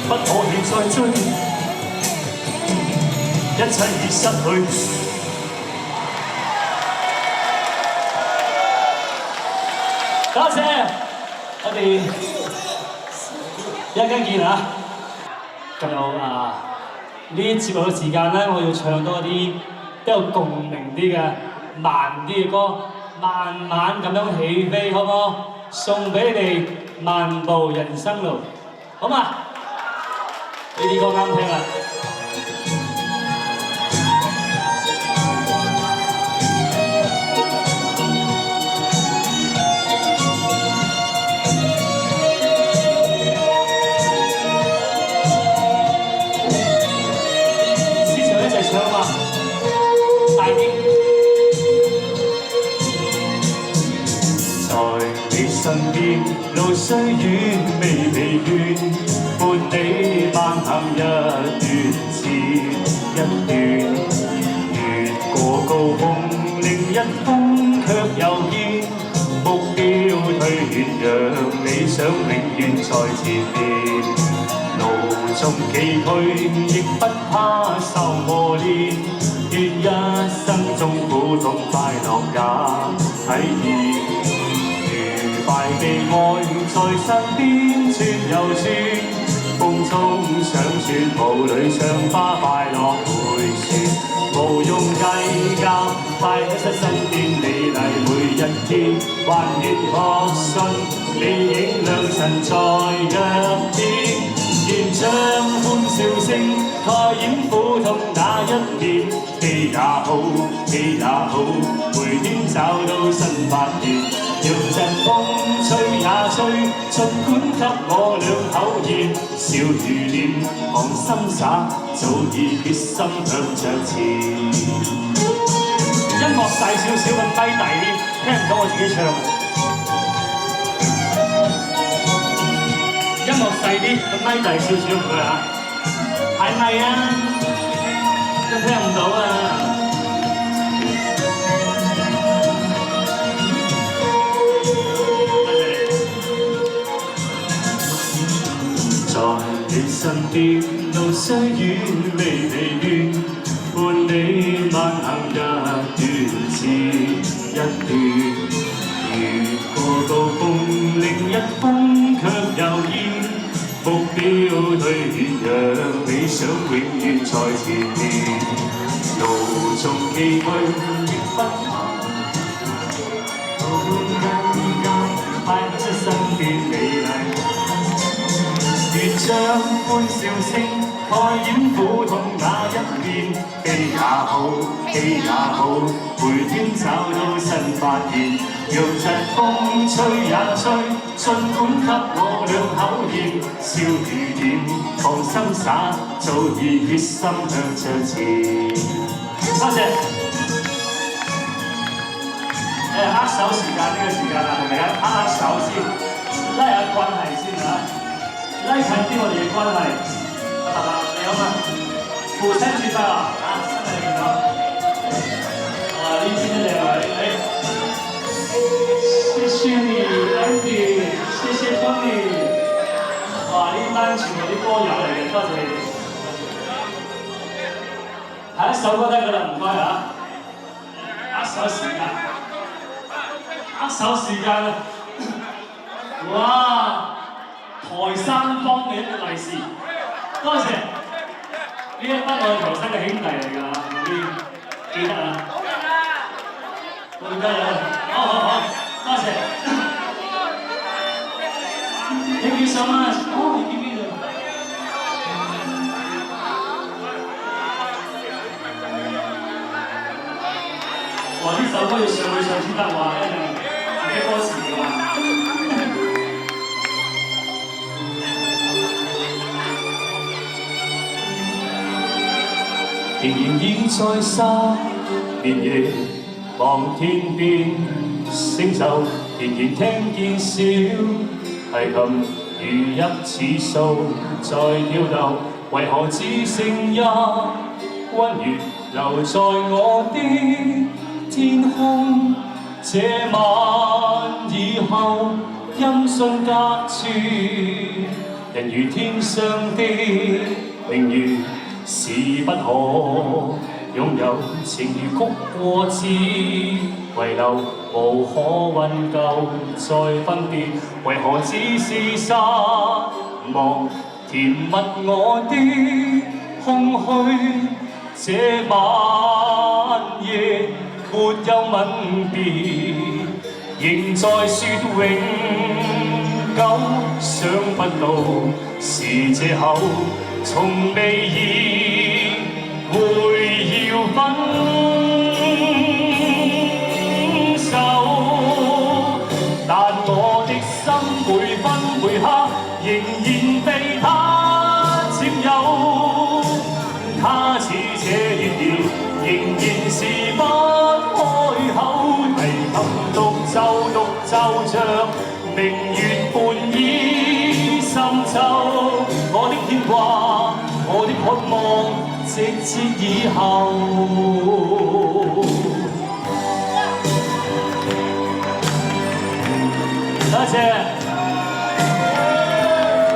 不可以再追，一切已失去。多謝，我哋。一陣間見啊！仲有呢啲節目嘅時間咧，我要唱多啲比較共鳴啲嘅慢啲嘅歌，慢慢咁樣起飛，好唔好？送俾你哋漫步人生路，好嘛？呢啲歌啱聽啦。身邊路雖遠未疲倦，伴你漫行一段接一段，越過高峰另一峰卻又見，目標推遠讓理想永遠在前面，路中崎嶇亦不怕受磨練，願一生中苦痛快樂也體驗。快被愛在身邊轉又轉，風中想說母女賞花快樂會說，無用計較，快喺身邊美麗每一天，還願確信你影亮神在腳邊，願將歡笑聲蓋掩苦痛那一面，悲也好，喜也好，每天找到新發現。讓陣風吹也吹，儘管給我兩口熱，笑如臉，放心灑，早已決心向着前。音樂細少少咁低大啲，聽唔到我自己唱。音樂細啲咁低大少少佢啊，係咪啊？都聽唔到啊！在你身邊，路雖遠，離離遠，伴你慢行一段接一段。越過高峰，另一峰卻又現，目標對遠，讓理想永遠在前面。路縱崎嶇亦不怕，無論更加快出身邊美麗。願將歡笑聲蓋掩苦痛那一面，悲也好，喜也好，每天找到新發現。讓疾風吹也吹，儘管給我兩口熱，笑如點，放心灑，早已決心向着前。多謝。握手時間呢個時間啊，係咪啊？握手先，拉下關係先啊！拉近啲我哋嘅關係，你好嘛？父親節快樂啊！身體健康。哇！呢天靚女，謝謝你 Andy， 謝謝 Tony。哇！呢班全部啲歌友嚟嘅，多謝你哋。下一首歌得㗎啦，唔該嚇。握手時間，握手時間啊！哇！台山幫嘅一個利是，多謝。呢一班我哋台山嘅兄弟嚟㗎，記得啊。好加油！好，多謝。Thank you so much。哦，你邊度？哇！呢首歌要上去唱先得喎，一定嘅歌詞嘅話。仍然倚在沙連夜望天邊星宿，仍然聽見小提琴如泣似訴在跳動，為何只剩一溫月留在我的天空？這晚以後音訊隔絕，人如天上的明月。是不可擁有，情如曲過字，遺留無可溫舊再分別，為何只是失望填密我的空虛？這晚夜沒有吻別，仍在説永久，想不到是藉口。從未意會要分手，但我的心每分每刻仍然被他佔有。他似這月兒，仍然是不開口，提琴獨奏着明月半倚深秋。我的牽掛，我的渴望，直至以後。多謝。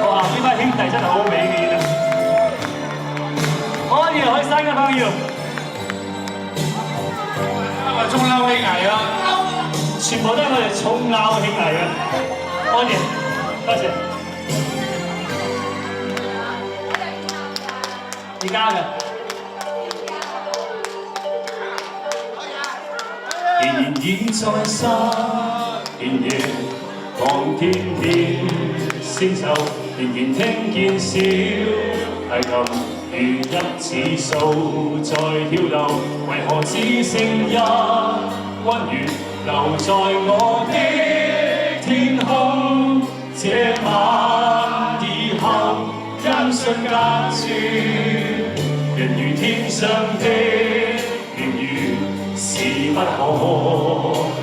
哇！呢班兄弟真係好俾面啊！我哋海山嘅朋友，今日中歐兄弟啊，全部都係我哋重歐兄弟啊！我哋多謝。你加嘅。仍然已在山遍野，望天邊星宿，仍然聽見小提琴如泣似訴在跳動，為何只剩一溫暖留在我的天空？這晚以後音訊隔絕，人如天上的亂雨。是不可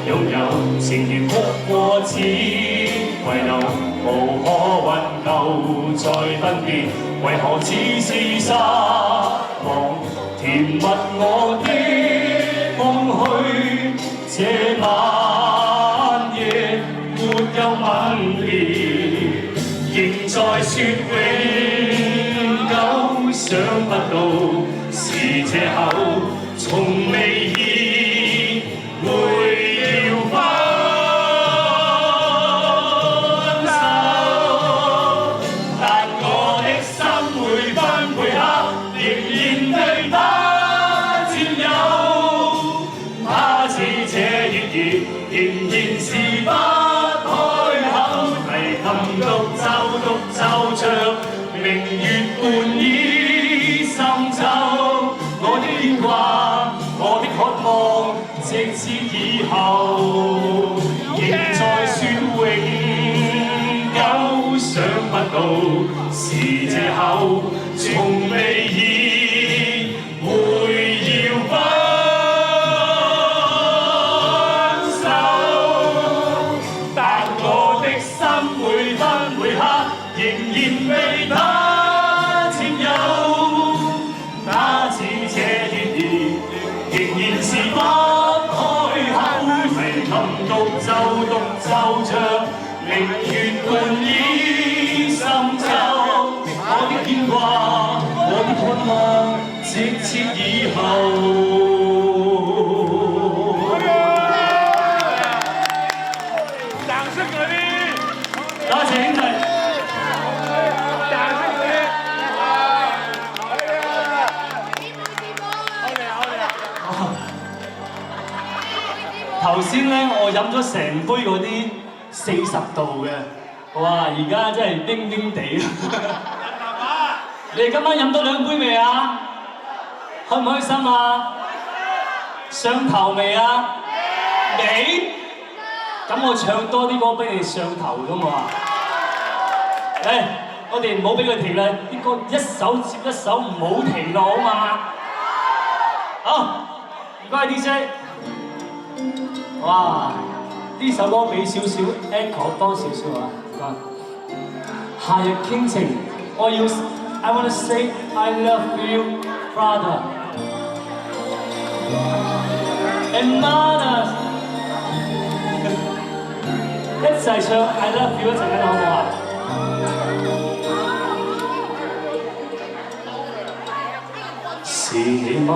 擁有，情如哭過只遺留，無可挽救再分別，為何只是失望？甜蜜我的空虛，這晚夜沒有吻別，仍在説永久，想不到是藉口，從未會要分手，但我的心每分每刻仍然被他佔有。他似這月兒，仍然是不開口，提琴獨奏着明月半倚深秋。我的牽掛，我的渴望。直至以後，仍在説永久，想不到是藉口，從未意會要分手，但我的心每分每刻仍然被他佔有，他似這月兒，仍然是不獨奏着明月半倚深秋，我的牽掛，我的渴望，直至以後。掌聲嗰啲，多謝兄弟。掌聲嗰啲，頭先咧，我飲咗成杯嗰啲40度嘅，哇！而家真係冰冰地。你哋今晚飲多2杯未啊？開唔開心啊？上頭未啊？未？咁我唱多啲歌俾你上頭咁啊！嚟，我哋唔好俾佢停啦，啲歌一首接一首，唔好停咯，好嘛？好，唔該 DJ。哇！呢首歌俾少少 echo 多少少啊，唔該。夏日傾情，我要 I wanna say I love you, brother and mother 一齊唱 I love you 一陣間好唔好啊？是你嗎？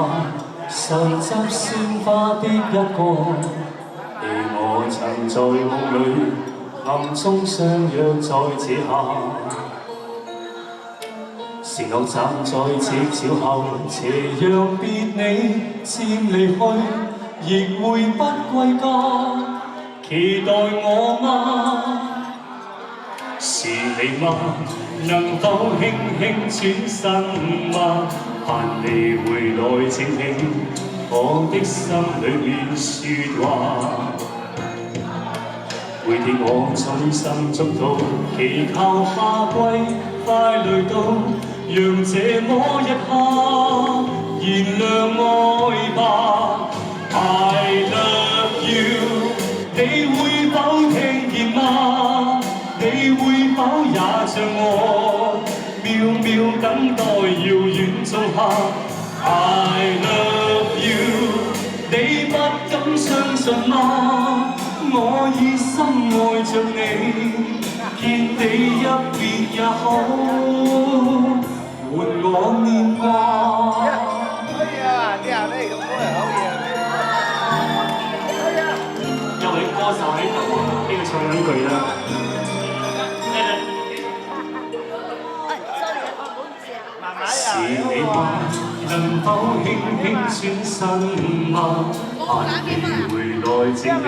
手執鮮花的一個。你我曾在夢裏暗中相約在這下，承諾站在夕照後，斜陽別你漸離去，亦會不歸家。期待我嗎？是你嗎？能否輕輕轉身嗎？盼你回來靜聽我的心裏面説話。每天我衷心祝禱，祈求夏季快來到，讓這麼一刻燃亮愛吧。I love you， 你會否聽見嗎？你會否也像我，渺渺等待遙遠做客 ？I love you， 你不敢相信嗎？我已深愛着你，見你一別也好，換我念掛。有位歌手喺度，俾佢唱兩句啦。是你嗎？能否輕輕轉身嗎？盼你回來靜理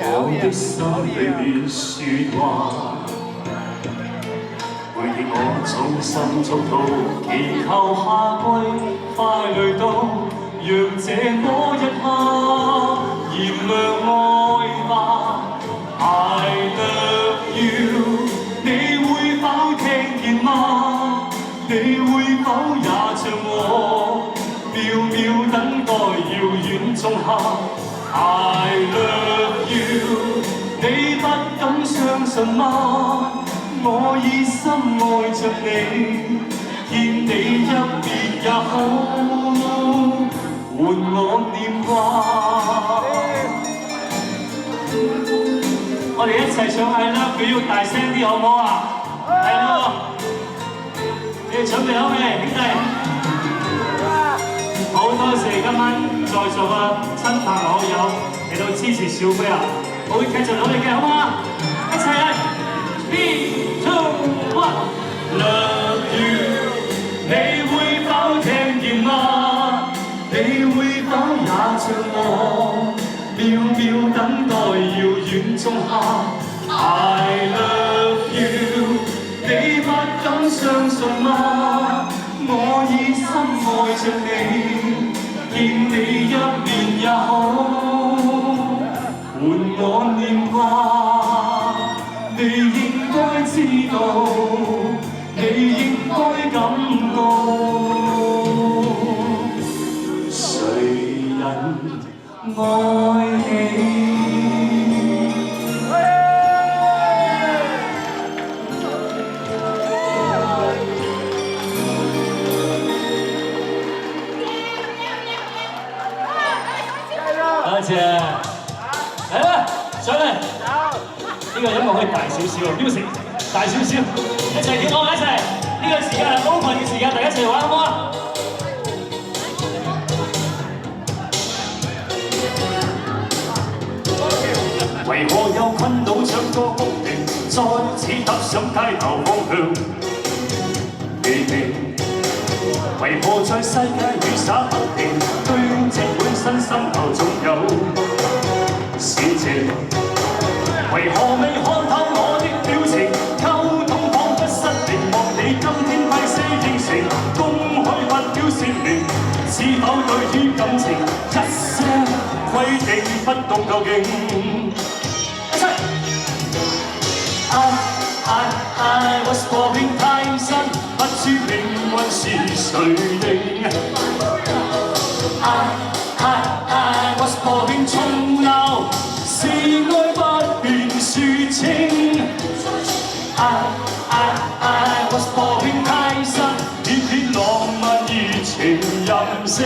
我的心裏面説話。回憶我衷心祝禱，祈求夏季快來到，讓這個一刻燃亮愛吧。I love you， 你會否聽見嗎？你會否也像我，秒秒等待遙遠仲夏 ？I love you， 你不敢相信嗎？我已深愛着你，見你一別也好，換我念掛。我哋一齊唱 I love you， 大聲啲好唔好啊？係咯，你哋準備好未，兄弟？好多謝今晚在座嘅親朋好友嚟到支持小飛啊！我會繼續努力嘅，好唔好啊？一齊嚟 ，3、2、1 ，Love you， 你會否聽見嗎？你會否也像我，秒秒等待遙遠仲夏 ？I love you， 你不敢相信嗎？我已深愛着你，見你一面也好，換我念掛。你應該知道，你應該感到，誰人愛你？多謝，嚟啦，上嚟。呢個音樂可以大少少，music 大少少，一齊跳，我一齊。呢個時間係 open 嘅時間，大家一齊玩好唔好啊？為何又困到唱歌谷定，再次踏上街頭方向？你哋為何在世界雨灑不停，堆積本身心頭總有事情？為何未看透我的表情？溝通彷彿失靈，望你今天批寫應承，公開發表聲明，是否對於感情一些規定不懂究竟？一齊I was born 太新，不知命運是誰定。I was born 重鬧，是愛不便説清。I was born 太新，偏偏浪漫熱情任性。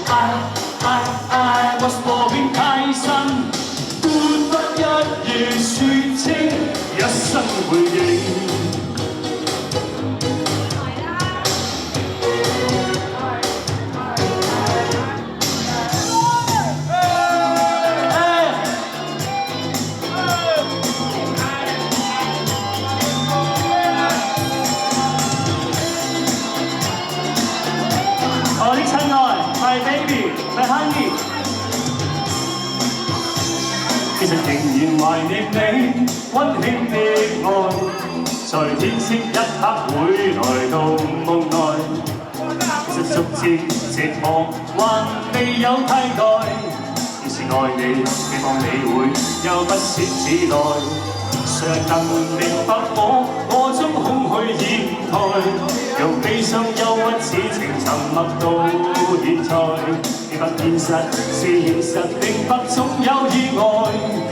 I was born 太新，沒法一夜説清，一生回應。我的親愛 ，My baby，My honey， 其實仍然懷念你溫馨的愛，在天色一刻會來到夢內。其實逐漸寂寞還未有替代，要是愛你，希望你會有不屑之內。尚能明白我中空虛掩蓋，讓悲傷憂鬱此情沉默到現在。明白現實是現實，明白總有意外，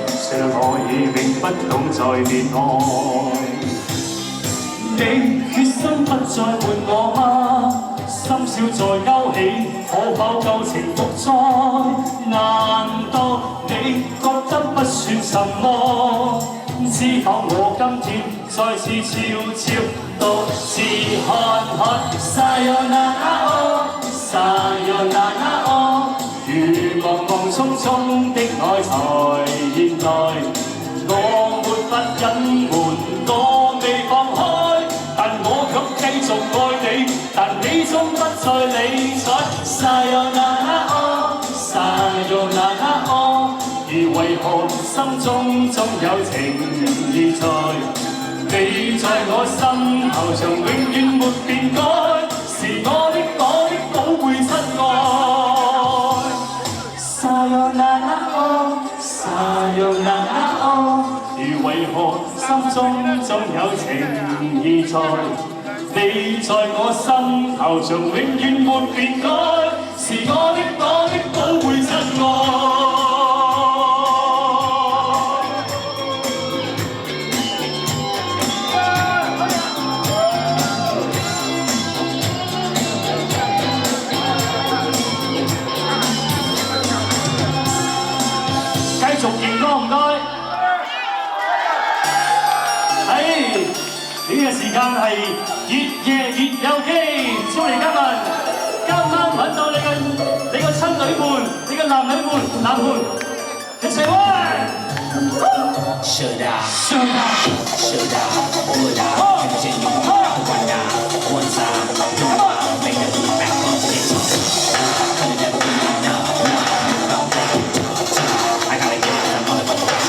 雖然我已永不懂再戀愛。你決心不再伴我嗎？深宵再勾起，可否舊情復再？難道你覺得不算什麼？知否我今天再次悄悄獨自看看 Sayonara Sayonara 如茫茫匆匆的愛才現在，我沒法隱瞞，我未放開，但我卻繼續愛你。再理睬。Sayonara Sayonara 而為何心中總有情意在？你在我心頭上永遠沒變改，是我的寶貝親愛。Sayonara Sayonara 而為何心中總有情意在？你在我心頭上永遠沒變改，是我的寶貝親愛。繼續健康唔該。呢個時間係越夜越有機，祝你今晚揾到你個親女伴，你個男伴，一齊玩。Should I, would I continue right now? One time, do I make it back up again? Could it never be enough? Don't take it too much time. I gotta get that motherfucker back.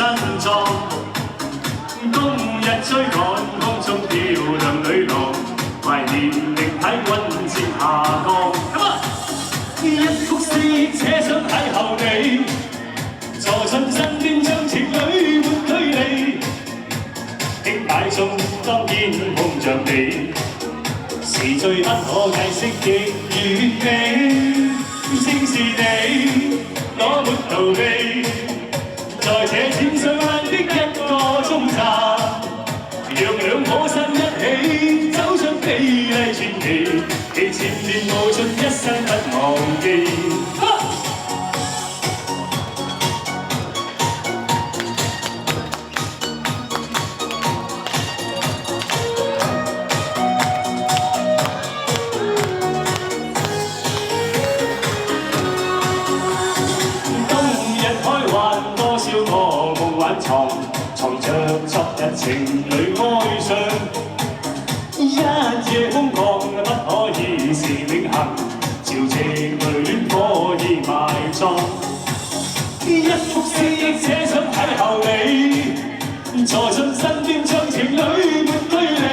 身裝。冬日追趕空中漂亮女郎，懷念力體溫漸下降。一曲思憶寫上邂逅你，坐進身邊將情侶沒距離。輕擺中當然碰着你，是最不可解釋的完美。正是你，我沒逃避，在這淺水灣的一個鐘站，讓兩顆心一起走出美麗傳奇，其前面無盡一生不忘記。藏着昨日情侶哀傷，一夜空降不可以是永恆，潮汐淚戀可以埋葬。一幅思憶寫上邂逅你，坐進身邊將情侶沒距離。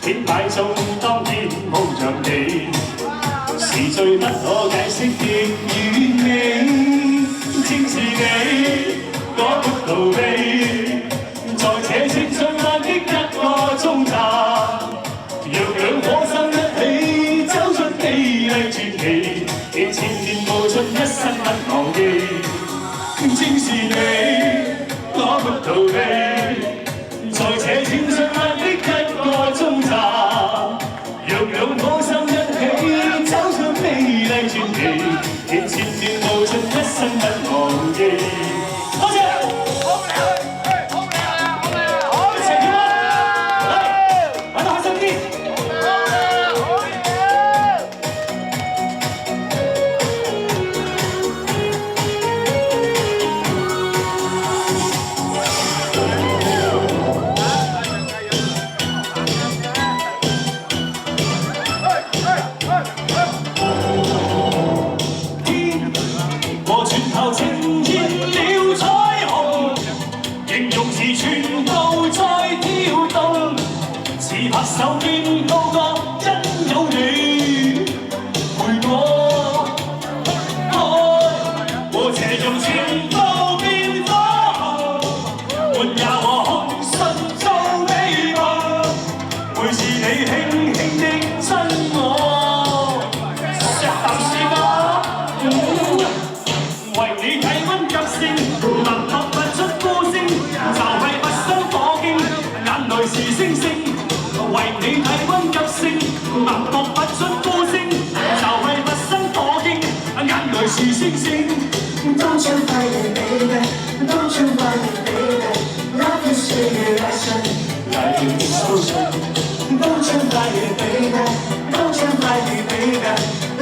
顯擺中當然碰着你，是最不可解釋的完美。正是你，我沒逃避，在這淺水灣的一個鐘站，讓兩顆心一起走出美麗傳奇，其前面無盡一生不忘記。正是你，我沒逃避，在這淺水灣的一個鐘站，讓兩顆心一起走出美麗傳奇，其前面無盡一生不忘記。多謝。拍手邊高歌，因有你陪我愛，和斜陽全部變化，沒也和紅唇做美夢，每次你輕輕的親我，石頭是我，為你體溫急升，能讀不出歌聲，就係不生火經，眼淚是星星。為你體溫急升，能讀不出歌聲，就係不生火經，眼淚是星星。Don't you fight it, baby, don't you fight it, baby, love is your action, like an explosion. Don't you fight it, baby, don't you fight it, baby,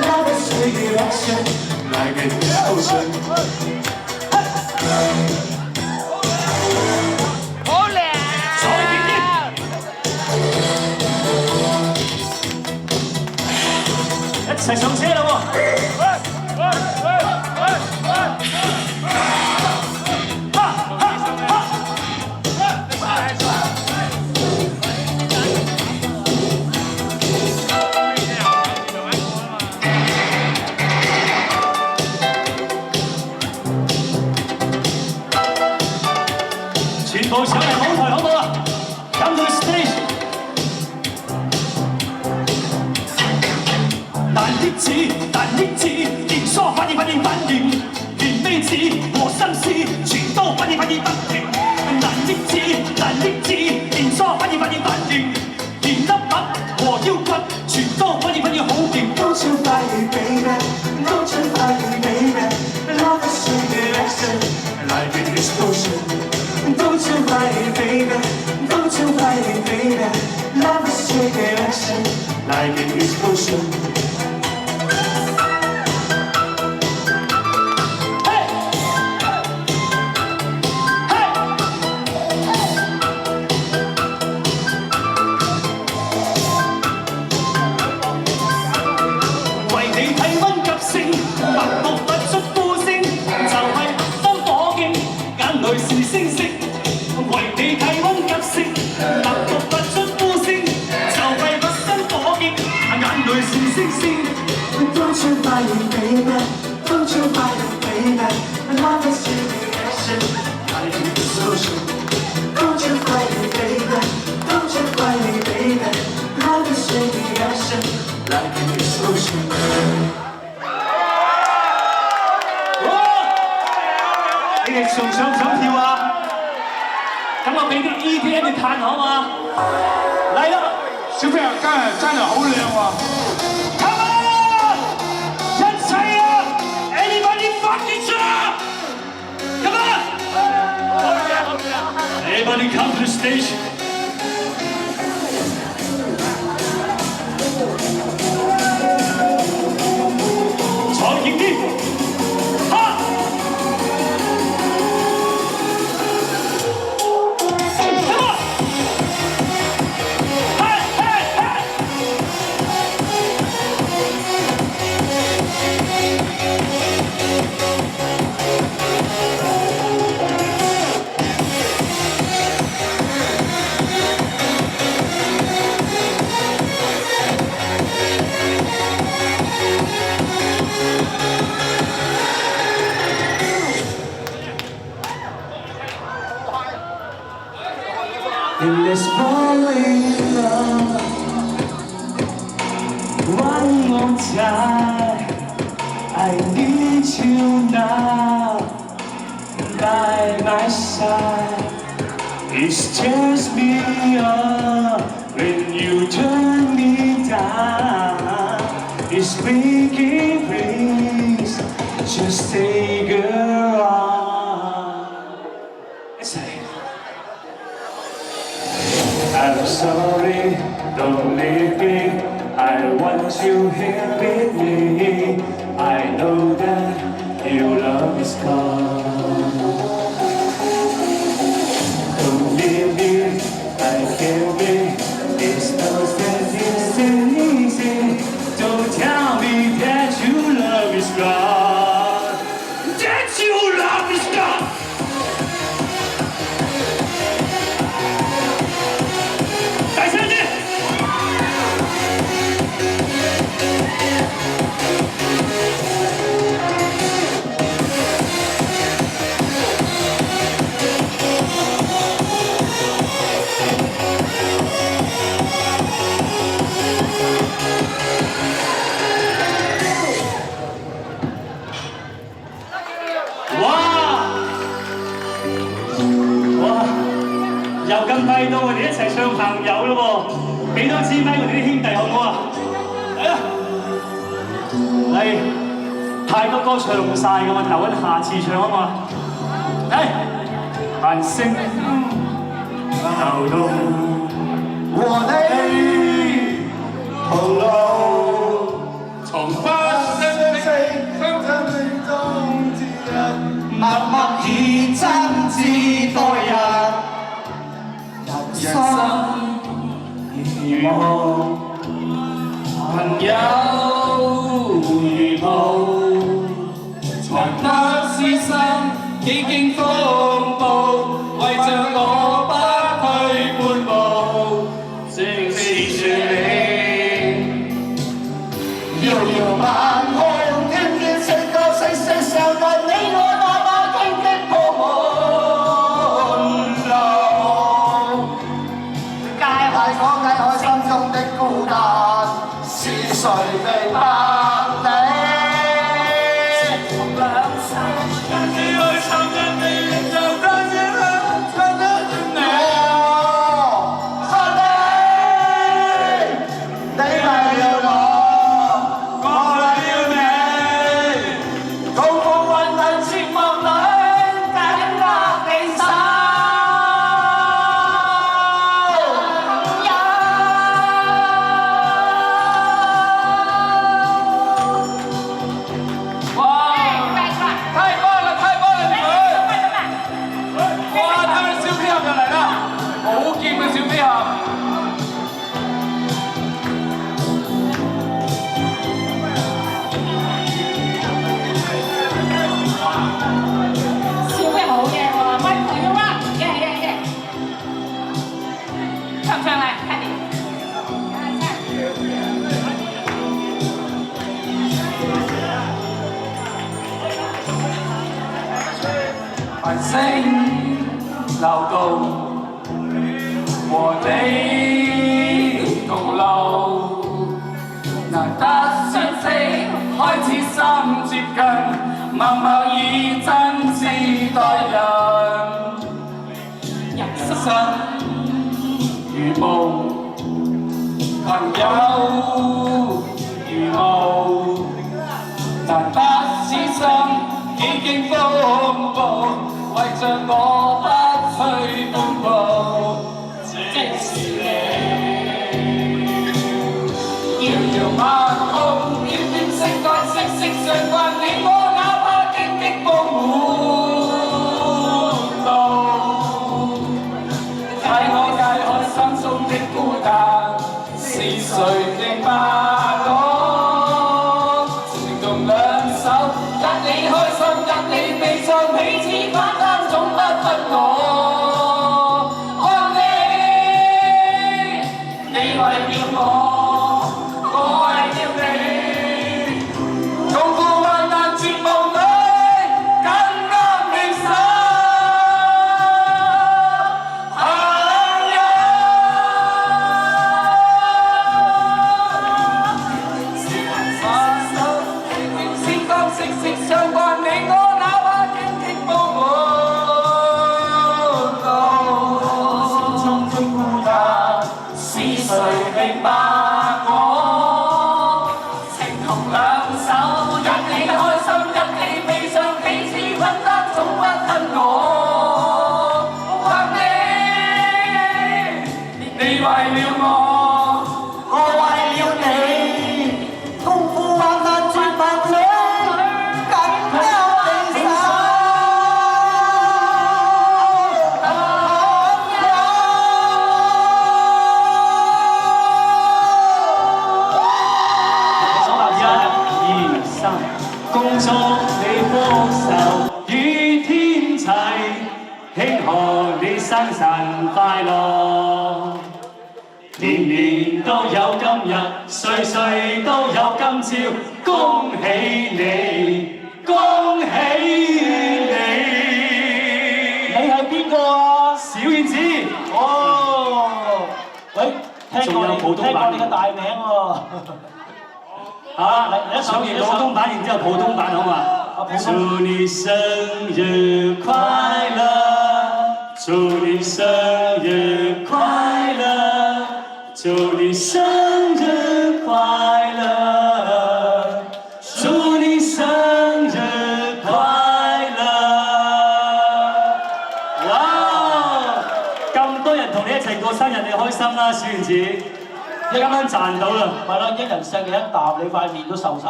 love is your action, like an explosion. 一齊上車啦喎！全部上嚟舞台好唔好啊？ Come to the stage。 彈益智，連梳反應，連尾字和心思全都反應不停。彈益智，連梳反應，連粒物和腰骨全都反應好勁。Don't you fight it, baby, don't you fight it, baby, love is your action, like an explosion. Don't you fight it, baby, don't you fight it, baby, love is your action, like an explosion. 淚淚是星星，為你體溫急升，默讀不出呼聲，就為不生火焰，眼淚是星星。Don't you buy it, baby? Don't you buy it, baby? Love is in the action, I need the solution. Don't you buy it, baby? Don't you buy it, baby? Love is in the action, like an explosion. 你哋仲想唔想跳啊？咁我俾啲 EDM 你嘆好嘛？嚟啦！小飛啊，今日真係好靚喎！ Come on！ 一齊啊 ！Anybody fucking jump！ Come on！ Everybody come to the stage！ 坐勁啲！哈！ In this falling love, one more time, I need you now by my side. It stirs me up when you turn me down. It's making breeze, just take her on. It's like I'm sorry, don't leave me. I want you here with me. I know that your love is gone. Don't leave me, I can't be. It's no sense, it's easy. Don't tell me that your love is gone. That your love is gone.哇！又咁快到我哋一齊唱朋友咯喎，俾多支咪我哋啲兄弟好唔好啊？嚟啊！嚟，太多歌唱唔晒嘅，我留緊下次唱啊嘛。嚟，繁星流動和你同路，從不相識，相親命中之一，默默以真摯待人。人生如夢，朋友如霧，從不輸心，幾經風暴，為着我不退半步，正是說你遙遙晚空，天天世界世世上但你我那麼荊棘鋪滿路，解開我解開心中的孤單，是誰明白你？兩世，跟你去尋人未力就單聲響，唱得找到和你共流，難得相識開始心接近，默默以真摯待人，人生如夢，朋友如霧，難得痴心已經風暴，為着我不去奔跑，即是你。遙遙晚空，點點星光，息息相關，你我哪怕荊棘布滿路，解開心中的孤單，是誰明白我？情動兩手，得你開心，得你悲傷，彼此分擔，總不分我。愛你，你為了我，我為了你，共赴患難絕望裏，緊握你手。相關你我，哪怕荊棘布滿路，心中的孤單，是誰明白我？情同兩手，任你開心，任你悲傷，彼此分擔，總不分我。愛你，你為了我，我為了你，共赴患難絕望裏。恭祝你福壽與天齊，慶賀你生辰快樂。年年都有今日，歲歲都有今朝，恭喜你，恭喜你！你係邊個啊？小燕子，哦，喂，聽過你嘅大名喎。唱完廣東版，然之後普通版好嘛？祝你生日快樂，祝你生日快樂，祝你生日快樂，祝你生日快樂。哇！咁多人同你一齊過生日，你開心啦，小燕子。你啱啱賺到啦，係啦，一人錫你一啖，你塊面都瘦晒。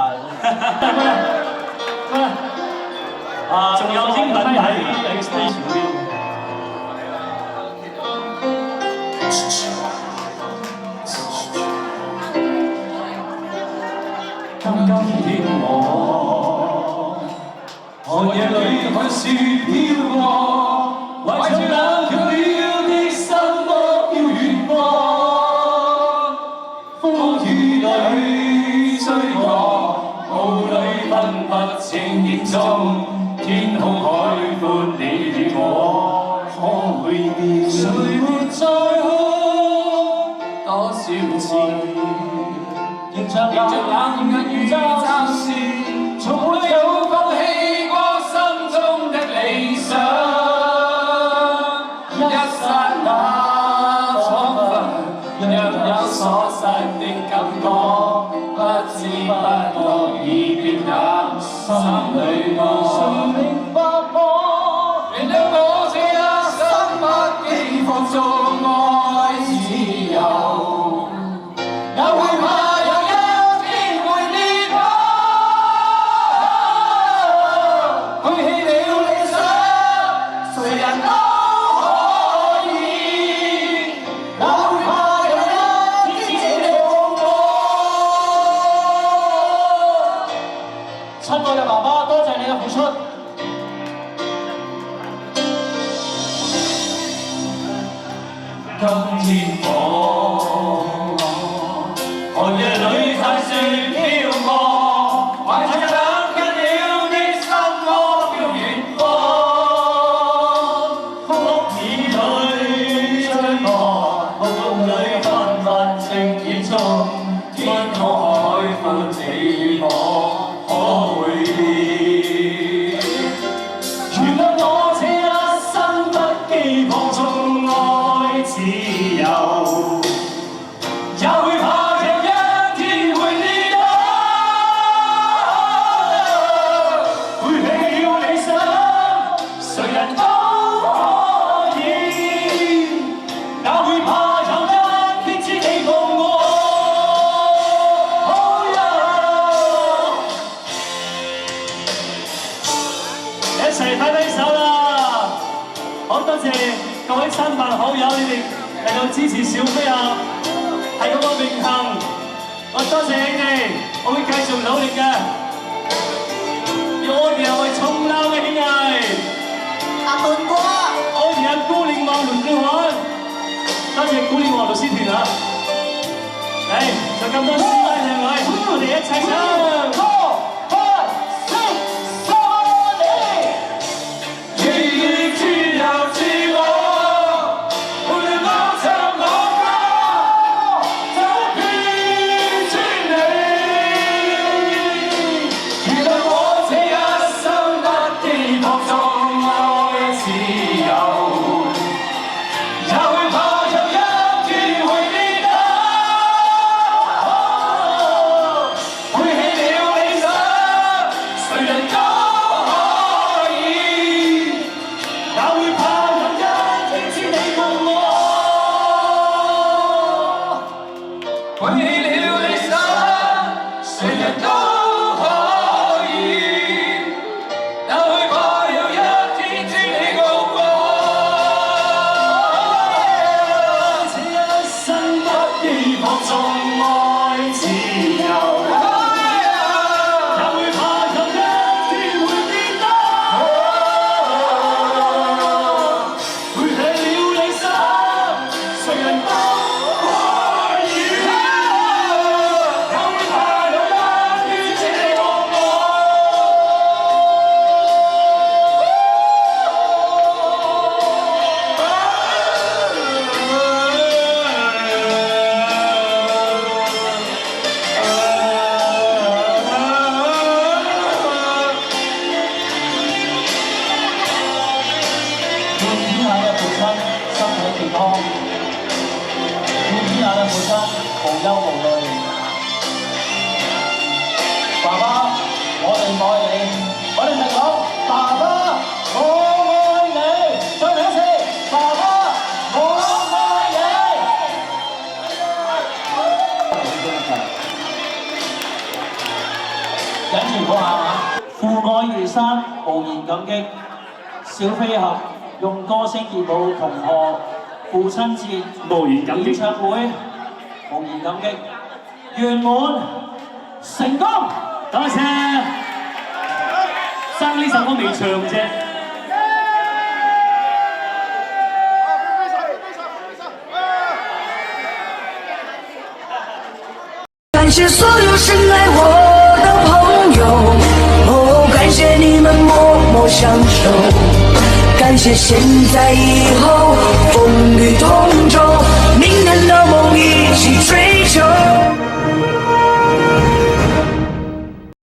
仲有英文喺 station 嗰邊。今天我夜裏看雪飄過，懷着冷卻了的心魔飄遠播。風雨裏追我，霧裏分不清影蹤，天空海闊，你與我可會變？誰沒在哭？多少次，迎着冷眼與嘲笑，從沒有放棄過心中的理想。一剎那彷彿，若有所失的感覺，不知不覺已變淡，心裏愛。誰明白我？原諒我這一生不羈放縱愛自由，也會怕有一天會跌倒，舉起了理想，誰人都可以，也會怕有一天你放過。親愛嘅爸爸，多謝你嘅付出。今天寒夜裏睇雪飄過，懷着冷卻了的心魔飄遠方。風雨謝各位親朋好友，你哋嚟到支持小飛俠，係我個榮幸。我多謝你哋，我會繼續努力嘅。我哋係為重撈嘅兄弟。阿頓哥，我哋係孤嶺望倫嘅話，多謝孤嶺望律師團啊！嚟，就咁多師奶靚女，我哋一齊唱。父愛如山，無言感激。小飛俠用歌聲熱舞同賀父親節無言感激演唱會，無言感激，圓滿成功。多謝，爭呢首歌未唱啫。感謝所有深愛我的朋友，哦，感謝你們默默相守，感謝現在以後風雨同舟。